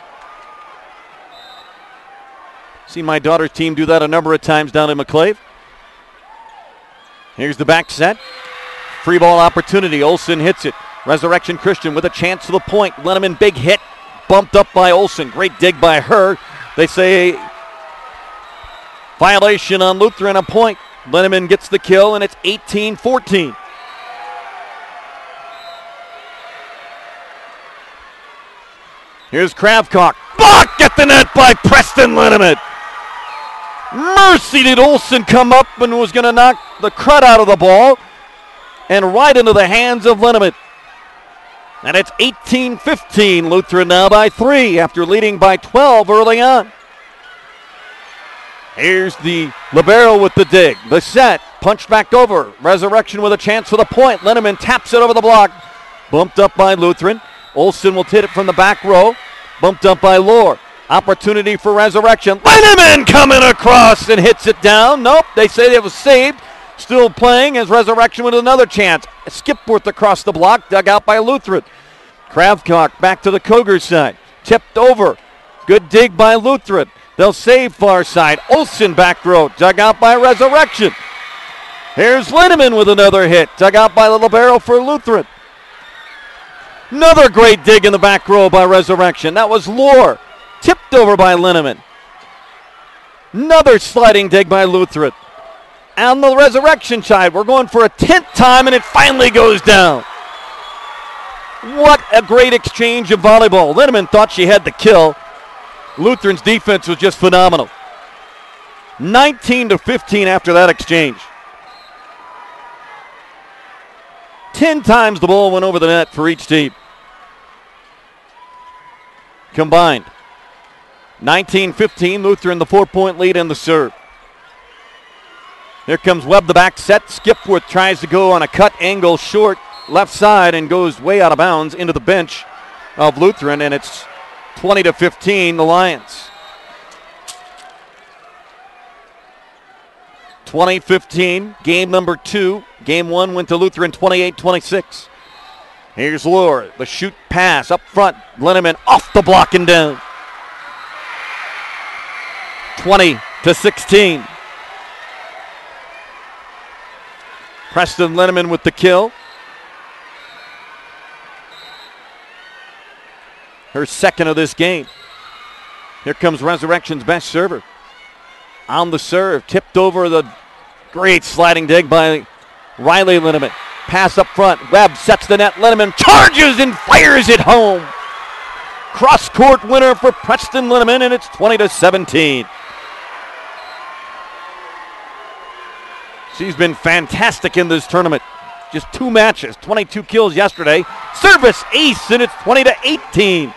Seen my daughter's team do that a number of times down in McClave. Here's the back set. Free ball opportunity. Olsen hits it. Resurrection Christian with a chance to the point. Linneman, big hit. Bumped up by Olsen. Great dig by her. They say violation on Lutheran, a point. Linneman gets the kill, and it's 18-14. Here's Kravkoff. Blocked at the net by Preston Linneman. Mercy did Olsen come up and was going to knock the crud out of the ball. And right into the hands of Linneman. And it's 18-15. Lutheran now by 3 after leading by 12 early on. Here's the libero with the dig. The set, punched back over. Resurrection with a chance for the point. Linneman taps it over the block. Bumped up by Lutheran. Olsen will hit it from the back row. Bumped up by Lohr. Opportunity for Resurrection. Linneman coming across and hits it down. Nope, they say it was saved. Still playing as Resurrection with another chance. Skipworth across the block, dug out by Lutheran. Kravcock back to the Cougars side. Tipped over. Good dig by Lutheran. They'll save far side. Olsen back row, dug out by Resurrection. Here's Linneman with another hit, dug out by the libero for Lutheran. Another great dig in the back row by Resurrection. That was Lohr, tipped over by Linneman. Another sliding dig by Lutheran. On the Resurrection side, we're going for a 10th time, and it finally goes down. What a great exchange of volleyball. Linneman thought she had the kill. Lutheran's defense was just phenomenal. 19-15 after that exchange. 10 times the ball went over the net for each team. Combined. 19-15, Lutheran the 4-point lead in the serve. Here comes Webb, the back set. Skipworth tries to go on a cut angle short left side and goes way out of bounds into the bench of Lutheran, and it's 20-15, the Lions. 20-15, game number 2. Game 1 went to Lutheran 28-26. Here's Lohr, the shoot pass up front. Linneman off the block and down. 20-16. Preston Linneman with the kill. Her second of this game. Here comes Resurrection's best server. On the serve, tipped over the great sliding dig by Riley Linneman. Pass up front. Webb sets the net. Linneman charges and fires it home. Cross-court winner for Preston Linneman, and it's 20-17. She's been fantastic in this tournament. Just 2 matches, 22 kills yesterday. Service ace, and it's 20-18.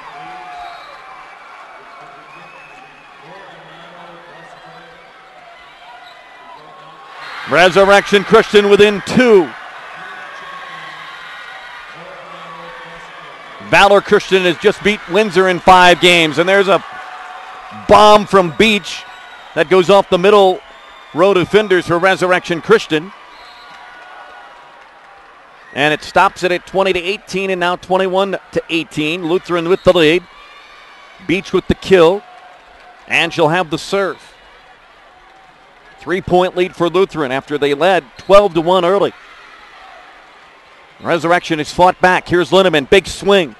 Resurrection Christian within 2. Valor Christian has just beat Windsor in 5 games, and there's a bomb from Beach that goes off the middle row defenders for Resurrection Christian. And it stops it at 20-18 and now 21-18. Lutheran with the lead. Beach with the kill. And she'll have the serve. 3-point lead for Lutheran after they led 12-1 early. Resurrection is fought back. Here's Linneman. Big swing.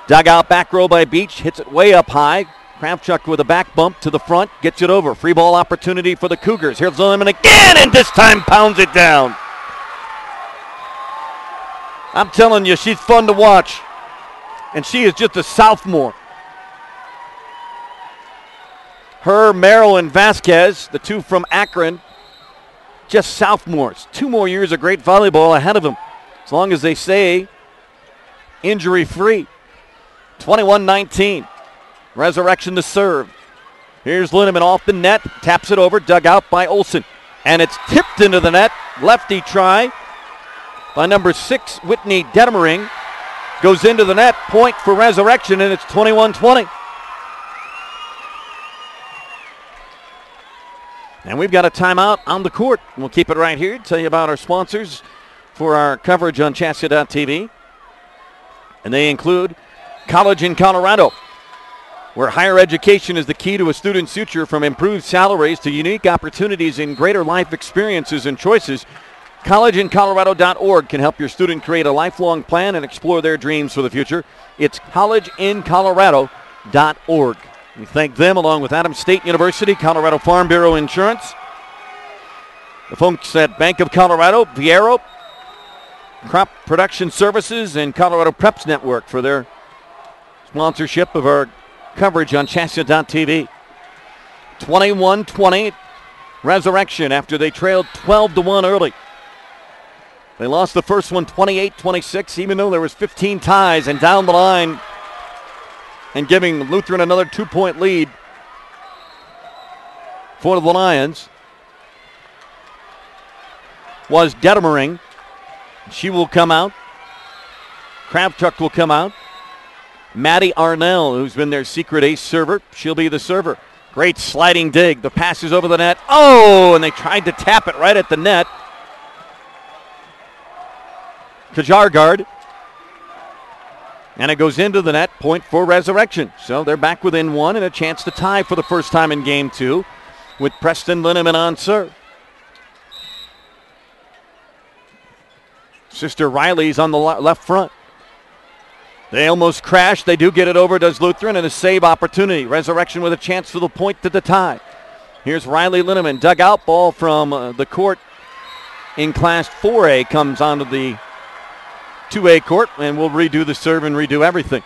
Dug out back row by Beach. Hits it way up high. Kravchuk with a back bump to the front. Gets it over. Free ball opportunity for the Cougars. Here's Linneman again, and this time pounds it down. I'm telling you, she's fun to watch. And she is just a sophomore. Her, Merrill, and Vasquez, the 2 from Akron, just sophomores. 2 more years of great volleyball ahead of them, as long as they stay injury-free. 21-19. Resurrection to serve. Here's Linneman off the net, taps it over, dug out by Olsen. And it's tipped into the net. Lefty try by number 6, Whitney Detmering. Goes into the net, point for Resurrection, and it's 21-20. And we've got a timeout on the court. We'll keep it right here, tell you about our sponsors for our coverage on CHSAA.tv. And they include College in Colorado, where higher education is the key to a student's future, from improved salaries to unique opportunities and greater life experiences and choices. CollegeinColorado.org can help your student create a lifelong plan and explore their dreams for the future. It's CollegeinColorado.org. We thank them, along with Adams State University, Colorado Farm Bureau Insurance, the folks at Bank of Colorado, Viero, Crop Production Services, and Colorado Preps Network for their sponsorship of our coverage on CHSAA.tv. 21-20, Resurrection after they trailed 12-1 early. They lost the first one 28-26, even though there was 15 ties, and down the line and giving Lutheran another 2-point lead. for the Lions was Detmering. She will come out. Kravchuk will come out. Maddie Arnell, who's been their secret ace server, she'll be the server. Great sliding dig. The pass is over the net. Oh, and they tried to tap it right at the net. COUGARS. And it goes into the net, point for Resurrection. So they're back within one and a chance to tie for the first time in game two with Preston Linneman on serve. Sister Riley's on the left front. They almost crashed. They do get it over, does Lutheran, and a save opportunity. Resurrection with a chance for the point to the tie. Here's Riley Linneman. Dug out ball from the court in Class 4A comes onto the 2A court, and we'll redo the serve and redo everything.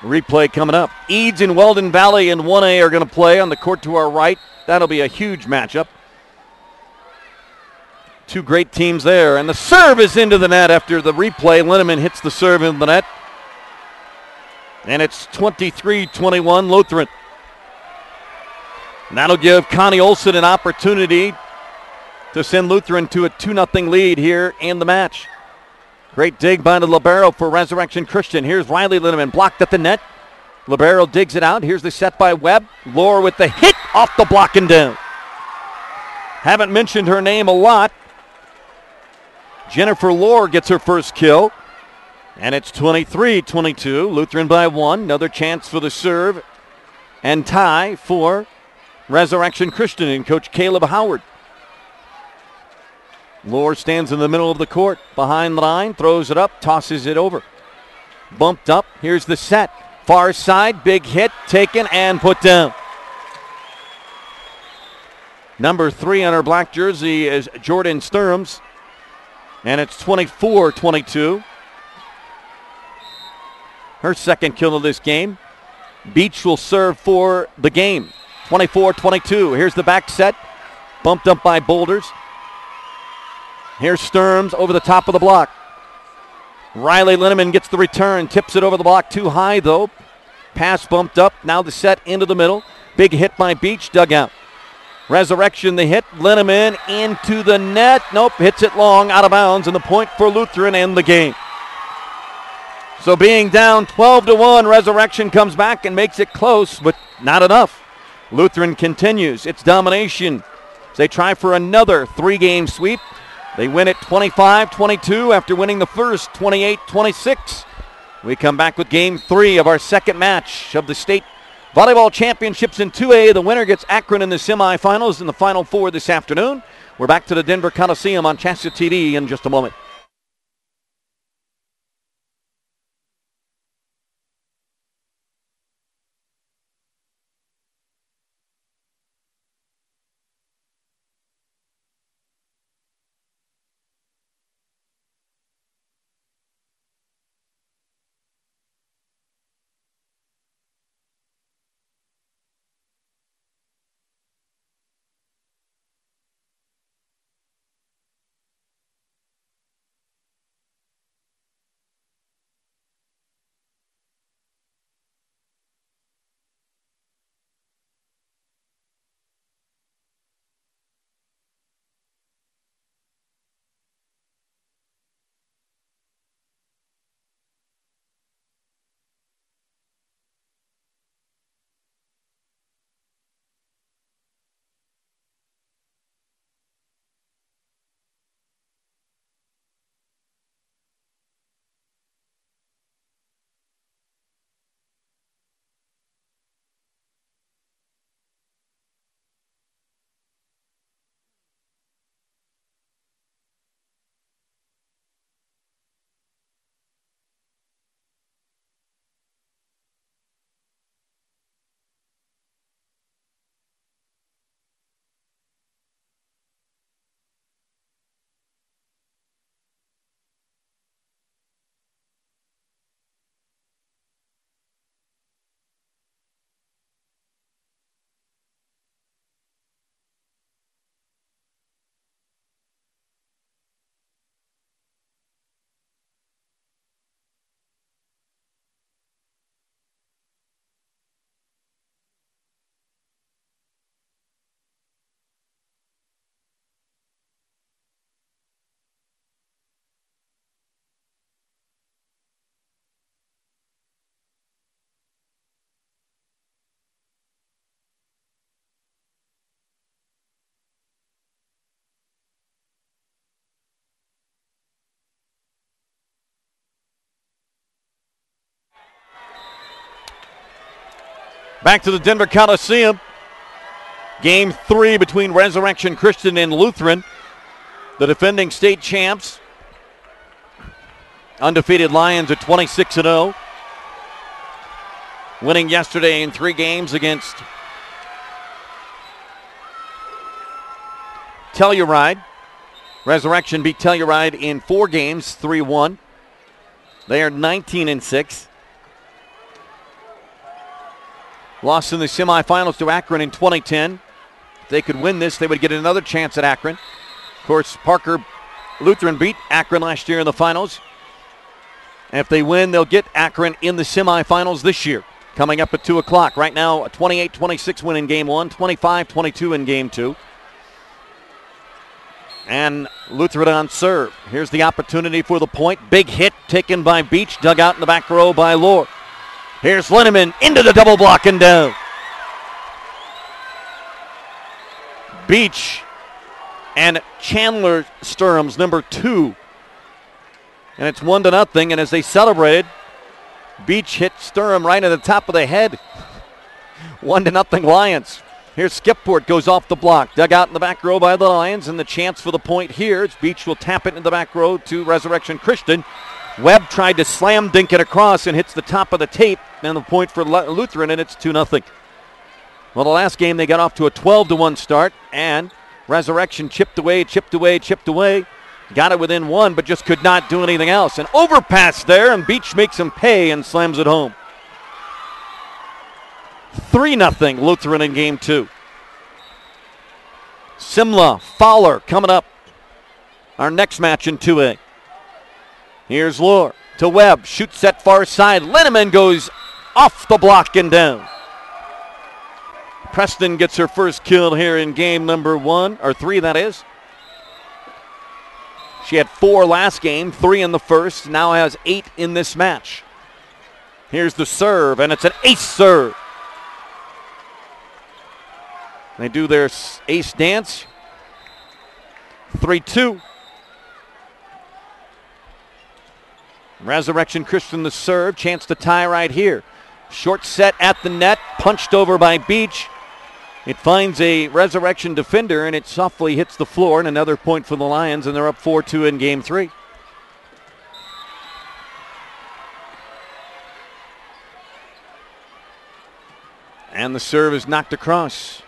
Replay coming up. Eads and Weldon Valley in 1A are going to play on the court to our right. That'll be a huge matchup. Two great teams there, and the serve is into the net after the replay. Linneman hits the serve in the net. And it's 23-21 Lutheran. And that'll give Connie Olson an opportunity to send Lutheran to a 2-0 lead here in the match. Great dig by the libero for Resurrection Christian. Here's Riley Linneman, blocked at the net. Libero digs it out. Here's the set by Webb. Lohr with the hit off the block and down. Haven't mentioned her name a lot. Jennifer Lohr gets her first kill. And it's 23-22. Lutheran by one. Another chance for the serve and tie for Resurrection Christian and Coach Caleb Howard. Lohr stands in the middle of the court behind the line, throws it up, tosses it over. Bumped up. Here's the set. Far side, big hit, taken and put down. Number 3 on her black jersey is Jordan Sturms. And it's 24-22. Her second kill of this game. Beach will serve for the game. 24-22. Here's the back set. Bumped up by Boulders. Here's Sturms over the top of the block. Riley Linneman gets the return. Tips it over the block too high though. Pass bumped up. Now the set into the middle. Big hit by Beach. Dug out. Resurrection the hit. Linneman into the net. Nope. Hits it long out of bounds. And the point for Lutheran and the game. So being down 12-1, Resurrection comes back and makes it close, but not enough. Lutheran continues its domination. They try for another 3-game sweep. They win it 25-22 after winning the first 28-26. We come back with game 3 of our second match of the state volleyball championships in 2A. The winner gets Akron in the semifinals in the Final Four this afternoon. We're back to the Denver Coliseum on CHSAA TV in just a moment. Back to the Denver Coliseum. Game 3 between Resurrection Christian and Lutheran. The defending state champs. Undefeated Lions at 26-0. Winning yesterday in 3 games against Telluride. Resurrection beat Telluride in 4 games, 3-1. They are 19-6. Lost in the semifinals to Akron in 2010. If they could win this, they would get another chance at Akron. Of course, Parker Lutheran beat Akron last year in the finals. And if they win, they'll get Akron in the semifinals this year, coming up at 2 o'clock. Right now, a 28-26 win in Game 1, 25-22 in Game 2. And Lutheran on serve. Here's the opportunity for the point. Big hit taken by Beach, dug out in the back row by Lohr. Here's Linneman into the double block and down. Beach and Chandler Sturm's number 2. And it's 1-0. And as they celebrated, Beach hit Sturm right at the top of the head. 1-0 Lions. Here's Skipport, goes off the block. Dug out in the back row by the Lions, and the chance for the point here. It's Beach will tap it in the back row to Resurrection Christian. Webb tried to slam dink it across and hits the top of the tape, and the point for Lutheran, and it's 2-0. Well, the last game they got off to a 12-1 start, and Resurrection chipped away. Got it within 1, but just could not do anything else. An overpass there, and Beach makes him pay and slams it home. 3-0 Lutheran in Game 2. Simla, Fowler coming up. Our next match in 2A. Here's Lohr to Webb. Shoots that far side. Linneman goes off the block and down. Preston gets her first kill here in game number 3, that is. She had 4 last game, 3 in the first, now has 8 in this match. Here's the serve, and it's an ace serve. They do their ace dance. 3-2. Resurrection Christian the serve. Chance to tie right here. Short set at the net. Punched over by Beach. It finds a Resurrection defender, and it softly hits the floor. And another point for the Lions, and they're up 4-2 in Game 3. And the serve is knocked across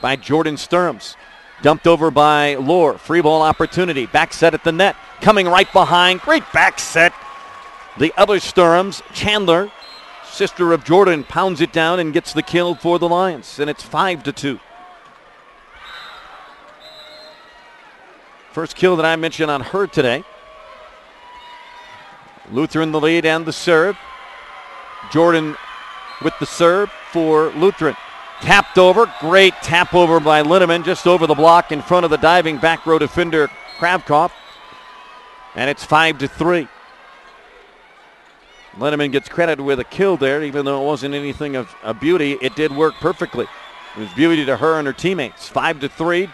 by Jordan Sturms. Dumped over by Lohr. Free ball opportunity. Back set at the net. Coming right behind. Great back set. The other Sturms, Chandler, sister of Jordan, pounds it down and gets the kill for the Lions. And it's 5-2. First kill that I mentioned on her today. Lutheran the lead and the serve. Jordan with the serve for Lutheran. Tapped over. Great tap over by Linneman just over the block in front of the diving back row defender Kravkoff. And it's 5-3. Linneman gets credit with a kill there, even though it wasn't anything of a beauty. It did work perfectly. It was beauty to her and her teammates. 5-3.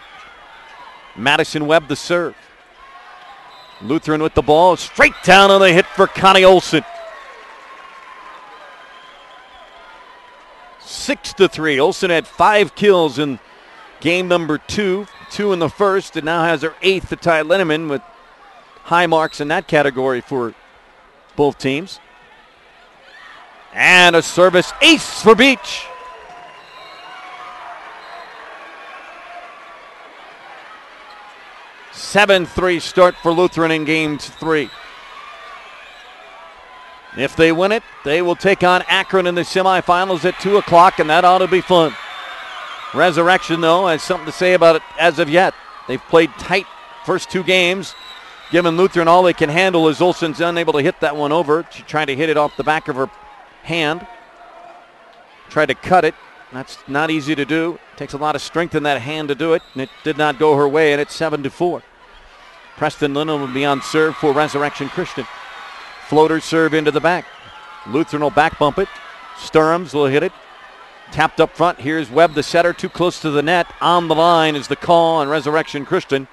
Madison Webb the serve. Lutheran with the ball. Straight down on the hit for Connie Olson. 6-3. Olson had 5 kills in game number 2. 2 in the first, and now has her 8th to tie Linneman with high marks in that category for both teams. And a service ace for Beach. – 7-3 start for Lutheran in game 3. If they win it, they will take on Akron in the semifinals at 2 o'clock, and that ought to be fun. Resurrection, though, has something to say about it as of yet. They've played tight first 2 games, given Lutheran all they can handle as Olsen's unable to hit that one over. She tried to hit it off the back of her hand. Tried to cut it. That's not easy to do. Takes a lot of strength in that hand to do it, and it did not go her way, and it's 7-4. Preston Linneman will be on serve for Resurrection Christian. Floater serve into the back. Lutheran will back bump it. Sturms will hit it. Tapped up front. Here's Webb, the setter, too close to the net. On the line is the call on Resurrection Christian.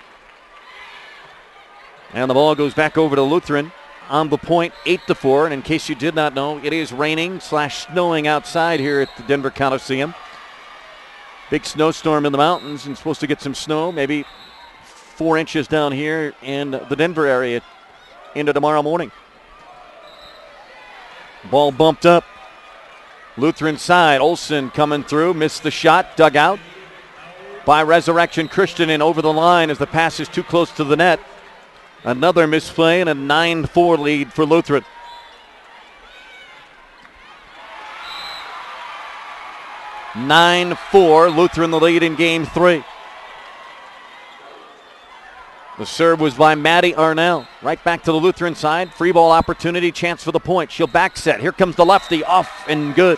And the ball goes back over to Lutheran on the point, 8-4. And in case you did not know, it is raining / snowing outside here at the Denver Coliseum. Big snowstorm in the mountains and supposed to get some snow, maybe 4 inches down here in the Denver area into tomorrow morning. Ball bumped up. Lutheran side, Olsen coming through, missed the shot, dug out by Resurrection Christian and over the line as the pass is too close to the net. Another misplay and a 9-4 lead for Lutheran. Lutheran the lead in game 3. The serve was by Maddie Arnell. Right back to the Lutheran side. Free ball opportunity, chance for the point. She'll back set. Here comes the lefty, off and good.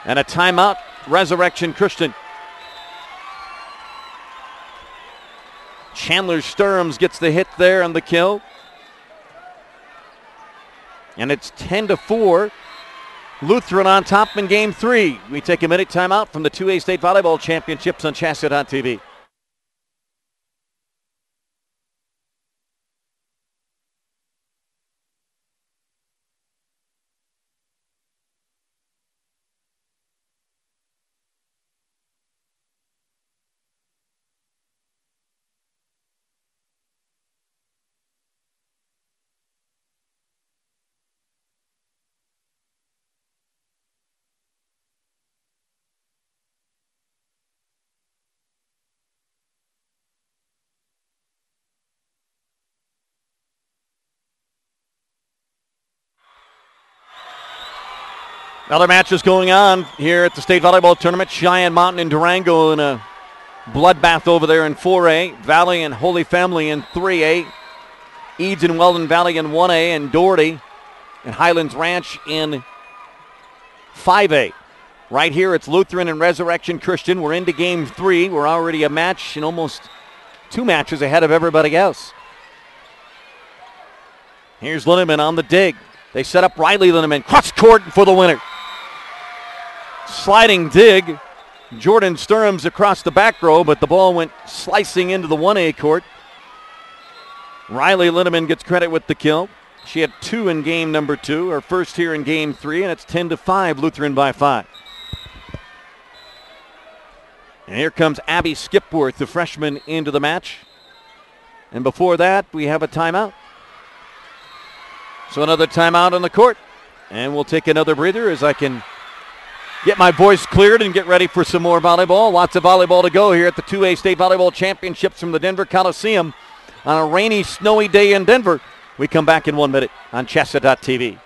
And a timeout, Resurrection Christian. Chandler Sturms gets the hit there on the kill. And it's 10-4. Lutheran on top in game 3. We take a minute timeout from the 2A State Volleyball Championships on CHSAA.tv. Another match is going on here at the State Volleyball Tournament. Cheyenne Mountain and Durango in a bloodbath over there in 4A. Valley and Holy Family in 3A. Eads and Weldon Valley in 1A. And Doherty and Highlands Ranch in 5A. Right here it's Lutheran and Resurrection Christian. We're into game 3. We're already a match and almost 2 matches ahead of everybody else. Here's Linneman on the dig. They set up Riley Linneman. Cross court for the winner. Sliding dig. Jordan Sturms across the back row, but the ball went slicing into the 1A court. Riley Linneman gets credit with the kill. She had 2 in game number 2, her first here in game 3, and it's 10-5, Lutheran by 5. And here comes Abby Skipworth, the freshman, into the match. And before that, we have a timeout. So another timeout on the court. And we'll take another breather as I can get my voice cleared and get ready for some more volleyball. Lots of volleyball to go here at the 2A State Volleyball Championships from the Denver Coliseum on a rainy, snowy day in Denver. We come back in 1 minute on CHSAA.tv.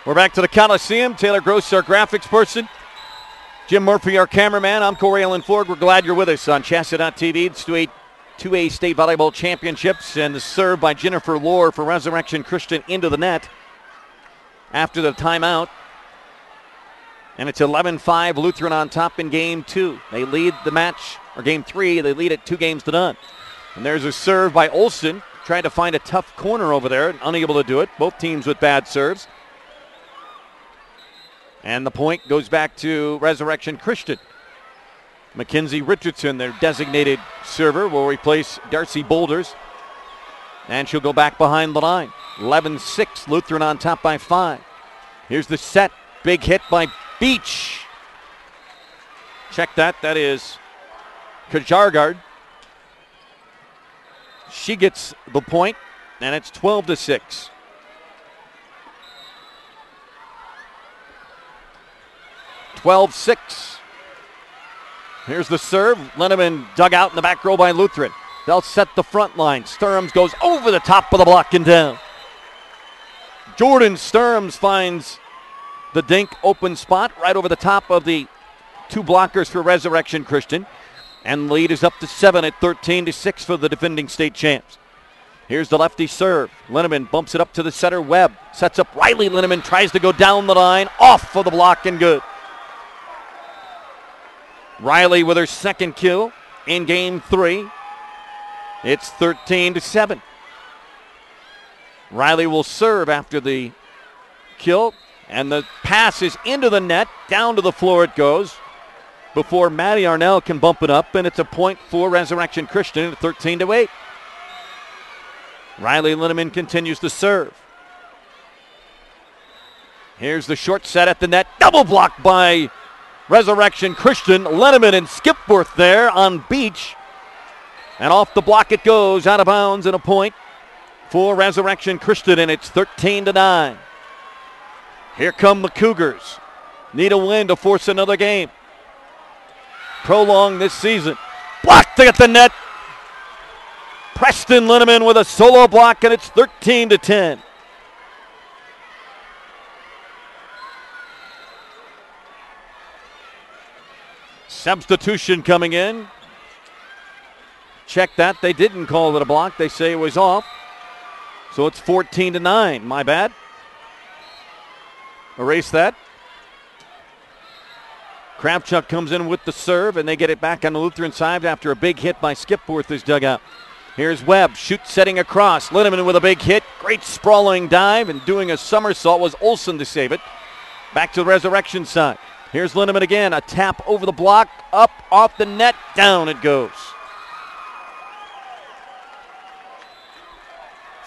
We're back to the Coliseum. Taylor Gross, our graphics person. Jim Murphy, our cameraman. I'm Corey Allen Ford. We're glad you're with us on CHSAA.tv. It's 2A State Volleyball Championships, and the serve by Jennifer Lohr for Resurrection Christian into the net after the timeout. And it's 11-5, Lutheran on top in game 2. They lead the match, or game 3, they lead it 2-0. And there's a serve by Olsen, trying to find a tough corner over there, unable to do it. Both teams with bad serves. And the point goes back to Resurrection Christian. Mackenzie Richardson, their designated server, will replace Darcy Boulders. And she'll go back behind the line. 11-6, Lutheran on top by 5. Here's the set. Big hit by Beach. Check that. That is COUGARS. She gets the point, and it's 12-6. Here's the serve. Linneman dug out in the back row by Lutheran. They'll set the front line. Sturms goes over the top of the block and down. Jordan Sturms finds the dink open spot right over the top of the two blockers for Resurrection Christian. And the lead is up to 7 at 13-6 for the defending state champs. Here's the lefty serve. Linneman bumps it up to the center. Webb sets up Riley. Linneman tries to go down the line. Off for the block and good. Riley with her second kill in game 3. It's 13-7. Riley will serve after the kill. And the pass is into the net. Down to the floor it goes before Maddie Arnell can bump it up. And it's a point for Resurrection Christian at 13-8. Riley Linneman continues to serve. Here's the short set at the net. Double block by Resurrection Christian. Linneman and Skipworth there on Beach. And off the block it goes, out of bounds, and a point for Resurrection Christian, and it's 13-9. Here come the Cougars. Need a win to force another game. Prolonged this season. Blocked at the net. Preston Linneman with a solo block, and it's 13-10. Substitution coming in. Check that. They didn't call it a block. They say it was off. So it's 14-9. My bad. Erase that. Kravchuk comes in with the serve, and they get it back on the Lutheran side after a big hit by Skipworth is dug out. Here's Webb, shoots setting across. Linneman with a big hit. Great sprawling dive, and doing a somersault was Olsen to save it. Back to the Resurrection side. Here's Linneman again. A tap over the block, up, off the net, down it goes.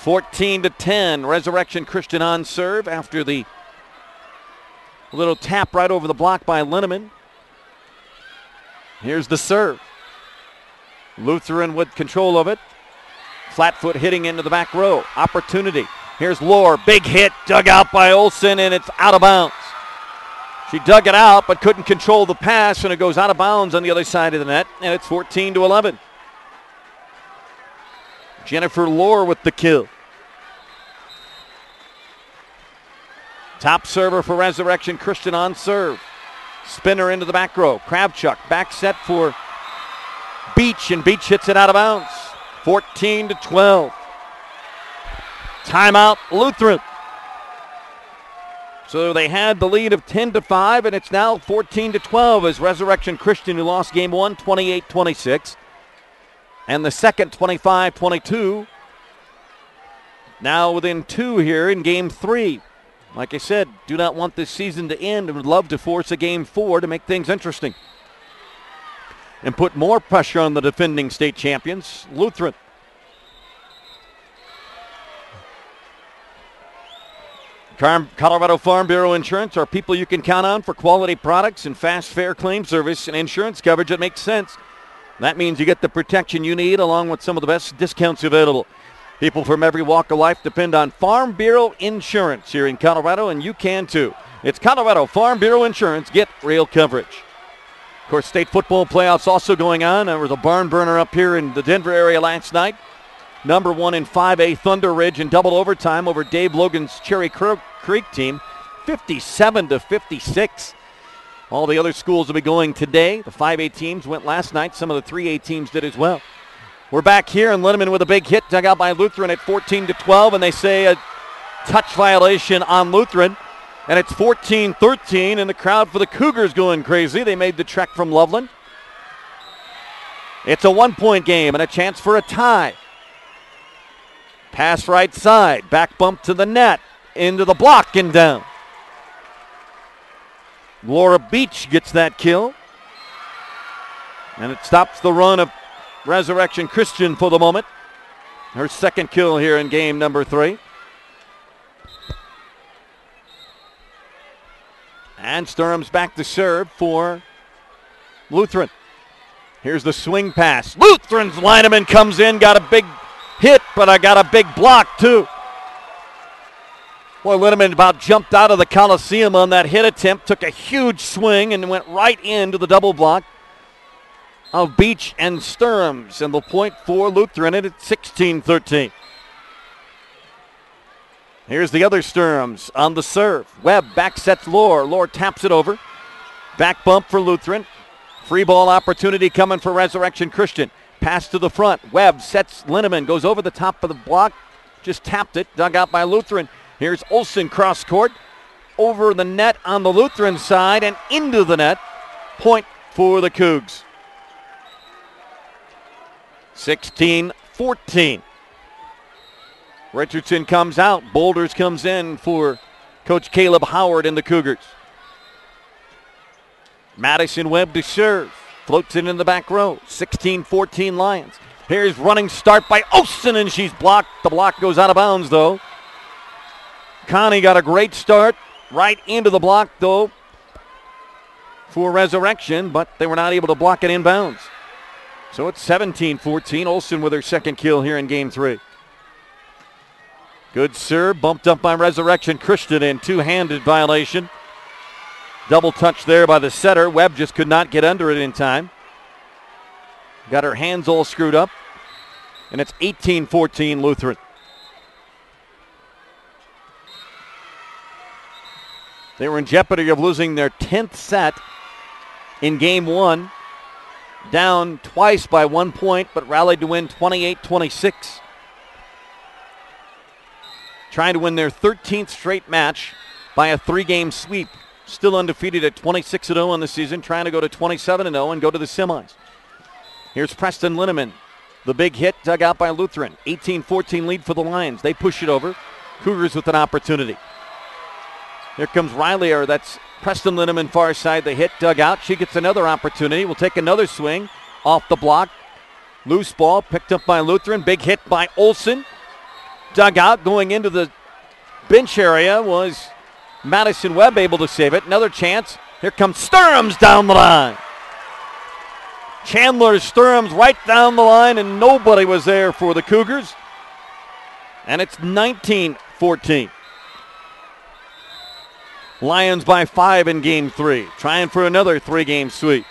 14-10. Resurrection Christian on serve after the little tap right over the block by Linneman. Here's the serve. Lutheran with control of it. Flat foot hitting into the back row. Opportunity. Here's Lohr. Big hit dug out by Olsen, and it's out of bounds. She dug it out but couldn't control the pass, and it goes out of bounds on the other side of the net, and it's 14-11. Jennifer Lohr with the kill. Top server for Resurrection Christian on serve. Spinner into the back row. Kravchuk back set for Beach, and Beach hits it out of bounds. 14-12. Timeout Lutheran. So they had the lead of 10-5, and it's now 14-12 as Resurrection Christian, who lost game 1 28-26, and the second 25-22. Now within 2 here in game 3. Like I said, do not want this season to end and would love to force a game 4 to make things interesting and put more pressure on the defending state champions, Lutheran. Colorado Farm Bureau Insurance are people you can count on for quality products and fast, fair claim service and insurance coverage that makes sense. That means you get the protection you need along with some of the best discounts available. People from every walk of life depend on Farm Bureau Insurance here in Colorado, and you can too. It's Colorado Farm Bureau Insurance. Get real coverage. Of course, state football playoffs also going on. There was a barn burner up here in the Denver area last night. Number 1 in 5A Thunder Ridge in double overtime over Dave Logan's Cherry Creek team, 57-56. All the other schools will be going today. The 5A teams went last night. Some of the 3A teams did as well. We're back here, and Linneman with a big hit dug out by Lutheran at 14-12, and they say a touch violation on Lutheran, and it's 14-13, and the crowd for the Cougars going crazy. They made the trek from Loveland. It's a 1-point game and a chance for a tie. Pass right side, back bump to the net, into the block and down. Laura Beach gets that kill, and it stops the run of Resurrection Christian for the moment. Her second kill here in game number 3. And Sturm's back to serve for Lutheran. Here's the swing pass. Lutheran's lineman comes in, got a big hit, but I got a big block too. Boy, Linneman about jumped out of the Coliseum on that hit attempt, took a huge swing and went right into the double block of Beach and Sturms, and the point for Lutheran at 16-13. Here's the other Sturms on the serve. Webb back sets Lohr. Lohr taps it over. Back bump for Lutheran. Free ball opportunity coming for Resurrection Christian. Pass to the front. Webb sets Linneman. Goes over the top of the block. Just tapped it. Dug out by Lutheran. Here's Olsen cross court. Over the net on the Lutheran side and into the net. Point for the Cougs. 16-14. Richardson comes out. Boulders comes in for Coach Caleb Howard and the Cougars. Madison Webb to serve. Floats it in the back row. 16-14 Lions. Here's running start by Olsen, and she's blocked. The block goes out of bounds, though. Connie got a great start right into the block, though, for Resurrection, but they were not able to block it inbounds. So it's 17-14. Olsen with her second kill here in game 3. Good serve, bumped up by Resurrection Christian in two-handed violation. Double touch there by the setter. Webb just could not get under it in time. Got her hands all screwed up. And it's 18-14 Lutheran. They were in jeopardy of losing their 10th set in game 1. Down twice by 1 point, but rallied to win 28-26. Trying to win their 13th straight match by a 3-game sweep. Still undefeated at 26-0 on the season, trying to go to 27-0 and go to the semis. Here's Preston Linneman. The big hit dug out by Lutheran. 18-14 lead for the Lions. They push it over. Cougars with an opportunity. Here comes Riley, or that's Preston Linneman far side. The hit dug out. She gets another opportunity. Will take another swing off the block. Loose ball picked up by Lutheran. Big hit by Olsen. Dug out going into the bench area was Madison Webb able to save it. Another chance. Here comes Sturms down the line. Chandler Sturms right down the line, and nobody was there for the Cougars. And it's 19-14. Lions by 5 in game 3. Trying for another 3-game sweep.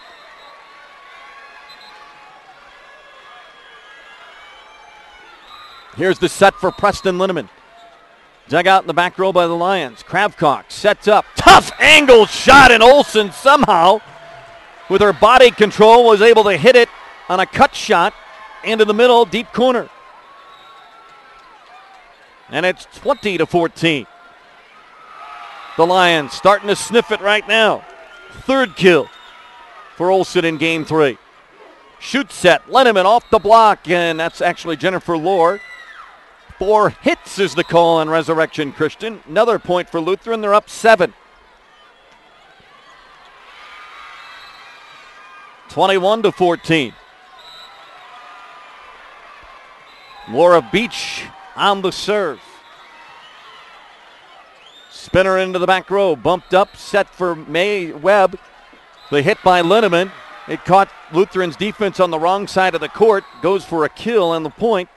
Here's the set for Preston Linneman. Dug out in the back row by the Lions. Kravcock sets up. Tough angle shot, and Olsen somehow, with her body control, was able to hit it on a cut shot into the middle, deep corner. And it's 20-14. The Lions starting to sniff it right now. Third kill for Olsen in game 3. Shoot set. Linneman off the block, and that's actually Jennifer Lohr. 4 hits is the call on Resurrection Christian. Another point for Lutheran. They're up 7. 21-14. Laura Beach on the serve. Spinner into the back row. Bumped up. Set for May Webb. The hit by Linneman. It caught Lutheran's defense on the wrong side of the court. Goes for a kill on the point.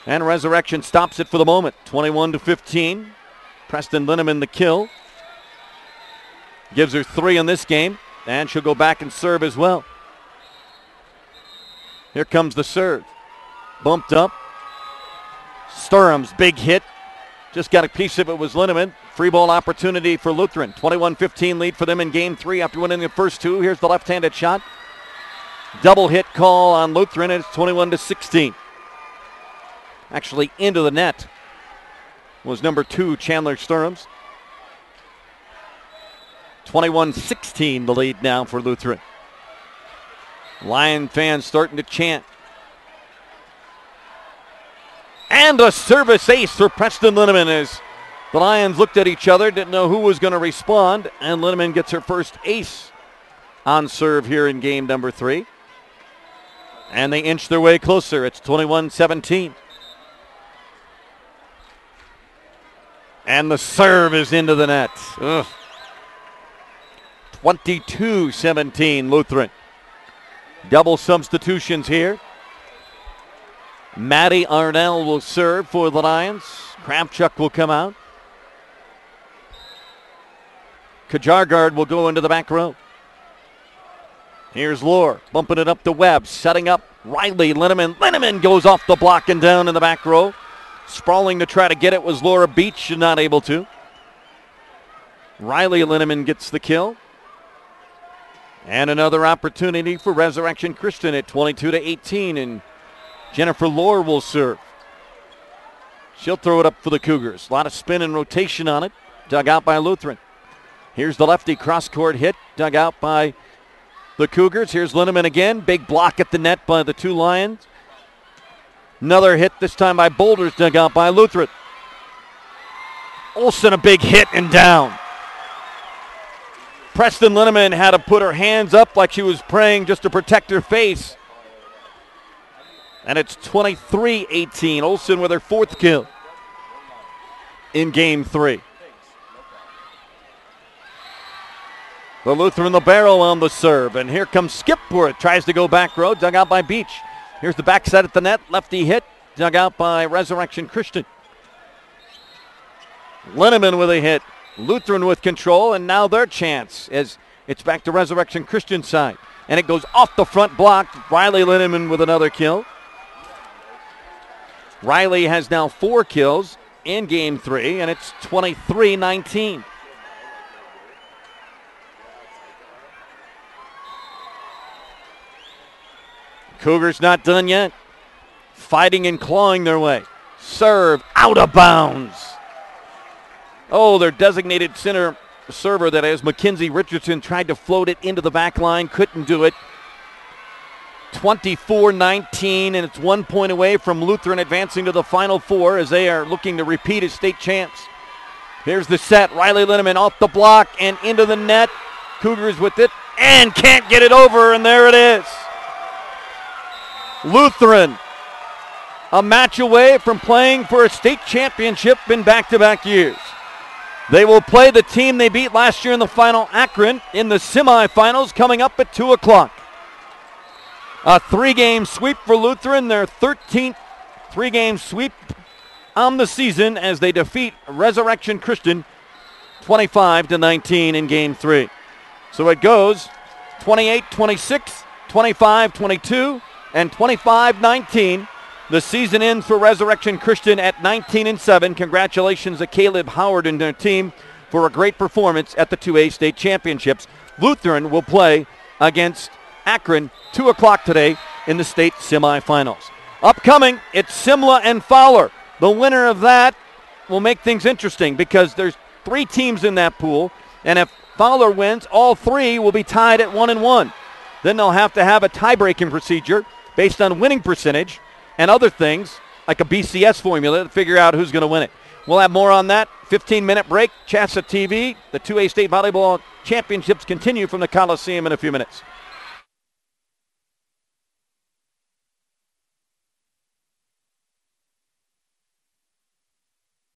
And Resurrection stops it for the moment. 21-15. Preston Linneman the kill. Gives her 3 in this game. And she'll go back and serve as well. Here comes the serve. Bumped up. Sturms, big hit. Just got a piece of it was Linneman. Free ball opportunity for Lutheran. 21-15 lead for them in game 3 after winning the first 2. Here's the left-handed shot. Double hit call on Lutheran, and it's 21-16. Actually into the net was number 2, Chandler Sturms. 21-16 the lead now for Lutheran. Lion fans starting to chant. And a service ace for Preston Linneman as the Lions looked at each other, didn't know who was going to respond, and Linneman gets her first ace on serve here in game number 3. And they inch their way closer. It's 21-17. And the serve is into the net. 22-17 Lutheran. Double substitutions here. Maddie Arnell will serve for the Lions. Kravchuk will come out. Kajargard will go into the back row. Here's Lohr bumping it up to Webb, setting up Riley. Linneman goes off the block and down in the back row. Sprawling to try to get it was Laura Beach, not able to. Riley Linneman gets the kill. And another opportunity for Resurrection Christian at 22-18, and Jennifer Lohr will serve. She'll throw it up for the Cougars. A lot of spin and rotation on it. Dug out by Lutheran. Here's the lefty cross-court hit. Dug out by the Cougars. Here's Linneman again. Big block at the net by the two Lions. Another hit, this time by Boulders. Dug out by Lutheran. Olsen a big hit and down. Preston Linneman had to put her hands up like she was praying just to protect her face. And it's 23-18. Olsen with her fourth kill in game 3. The Lutheran the barrel on the serve. And here comes Skip for it. Tries to go back row. Dug out by Beach. Here's the backside at the net. Lefty hit. Dug out by Resurrection Christian. Linneman with a hit. Lutheran with control, and now their chance as it's back to Resurrection Christian side. And it goes off the front block. Riley Linneman with another kill. Riley has now 4 kills in game 3, and it's 23-19. Cougars not done yet. Fighting and clawing their way. Serve out of bounds. Oh, their designated center server, that is Mackenzie Richardson, tried to float it into the back line, couldn't do it. 24-19, and it's 1 point away from Lutheran advancing to the Final Four as they are looking to repeat as state champs. Here's the set. Riley Linneman off the block and into the net. Cougars with it and can't get it over, and there it is. Lutheran, a match away from playing for a state championship in back-to-back years. They will play the team they beat last year in the final, Akron, in the semifinals coming up at 2 o'clock. A 3-game sweep for Lutheran, their 13th 3-game sweep on the season as they defeat Resurrection Christian 25-19 in game 3. So it goes 28-26, 25-22, and 25-19. The season ends for Resurrection Christian at 19-7. Congratulations to Caleb Howard and their team for a great performance at the 2A state championships. Lutheran will play against Akron 2 o'clock today in the state semifinals. Upcoming, it's Simla and Fowler. The winner of that will make things interesting because there's 3 teams in that pool, and if Fowler wins, all 3 will be tied at 1-1. Then they'll have to have a tie-breaking procedure based on winning percentage and other things like a BCS formula to figure out who's going to win it. We'll have more on that. 15-minute break. CHSAA TV. The 2A State Volleyball Championships continue from the Coliseum in a few minutes.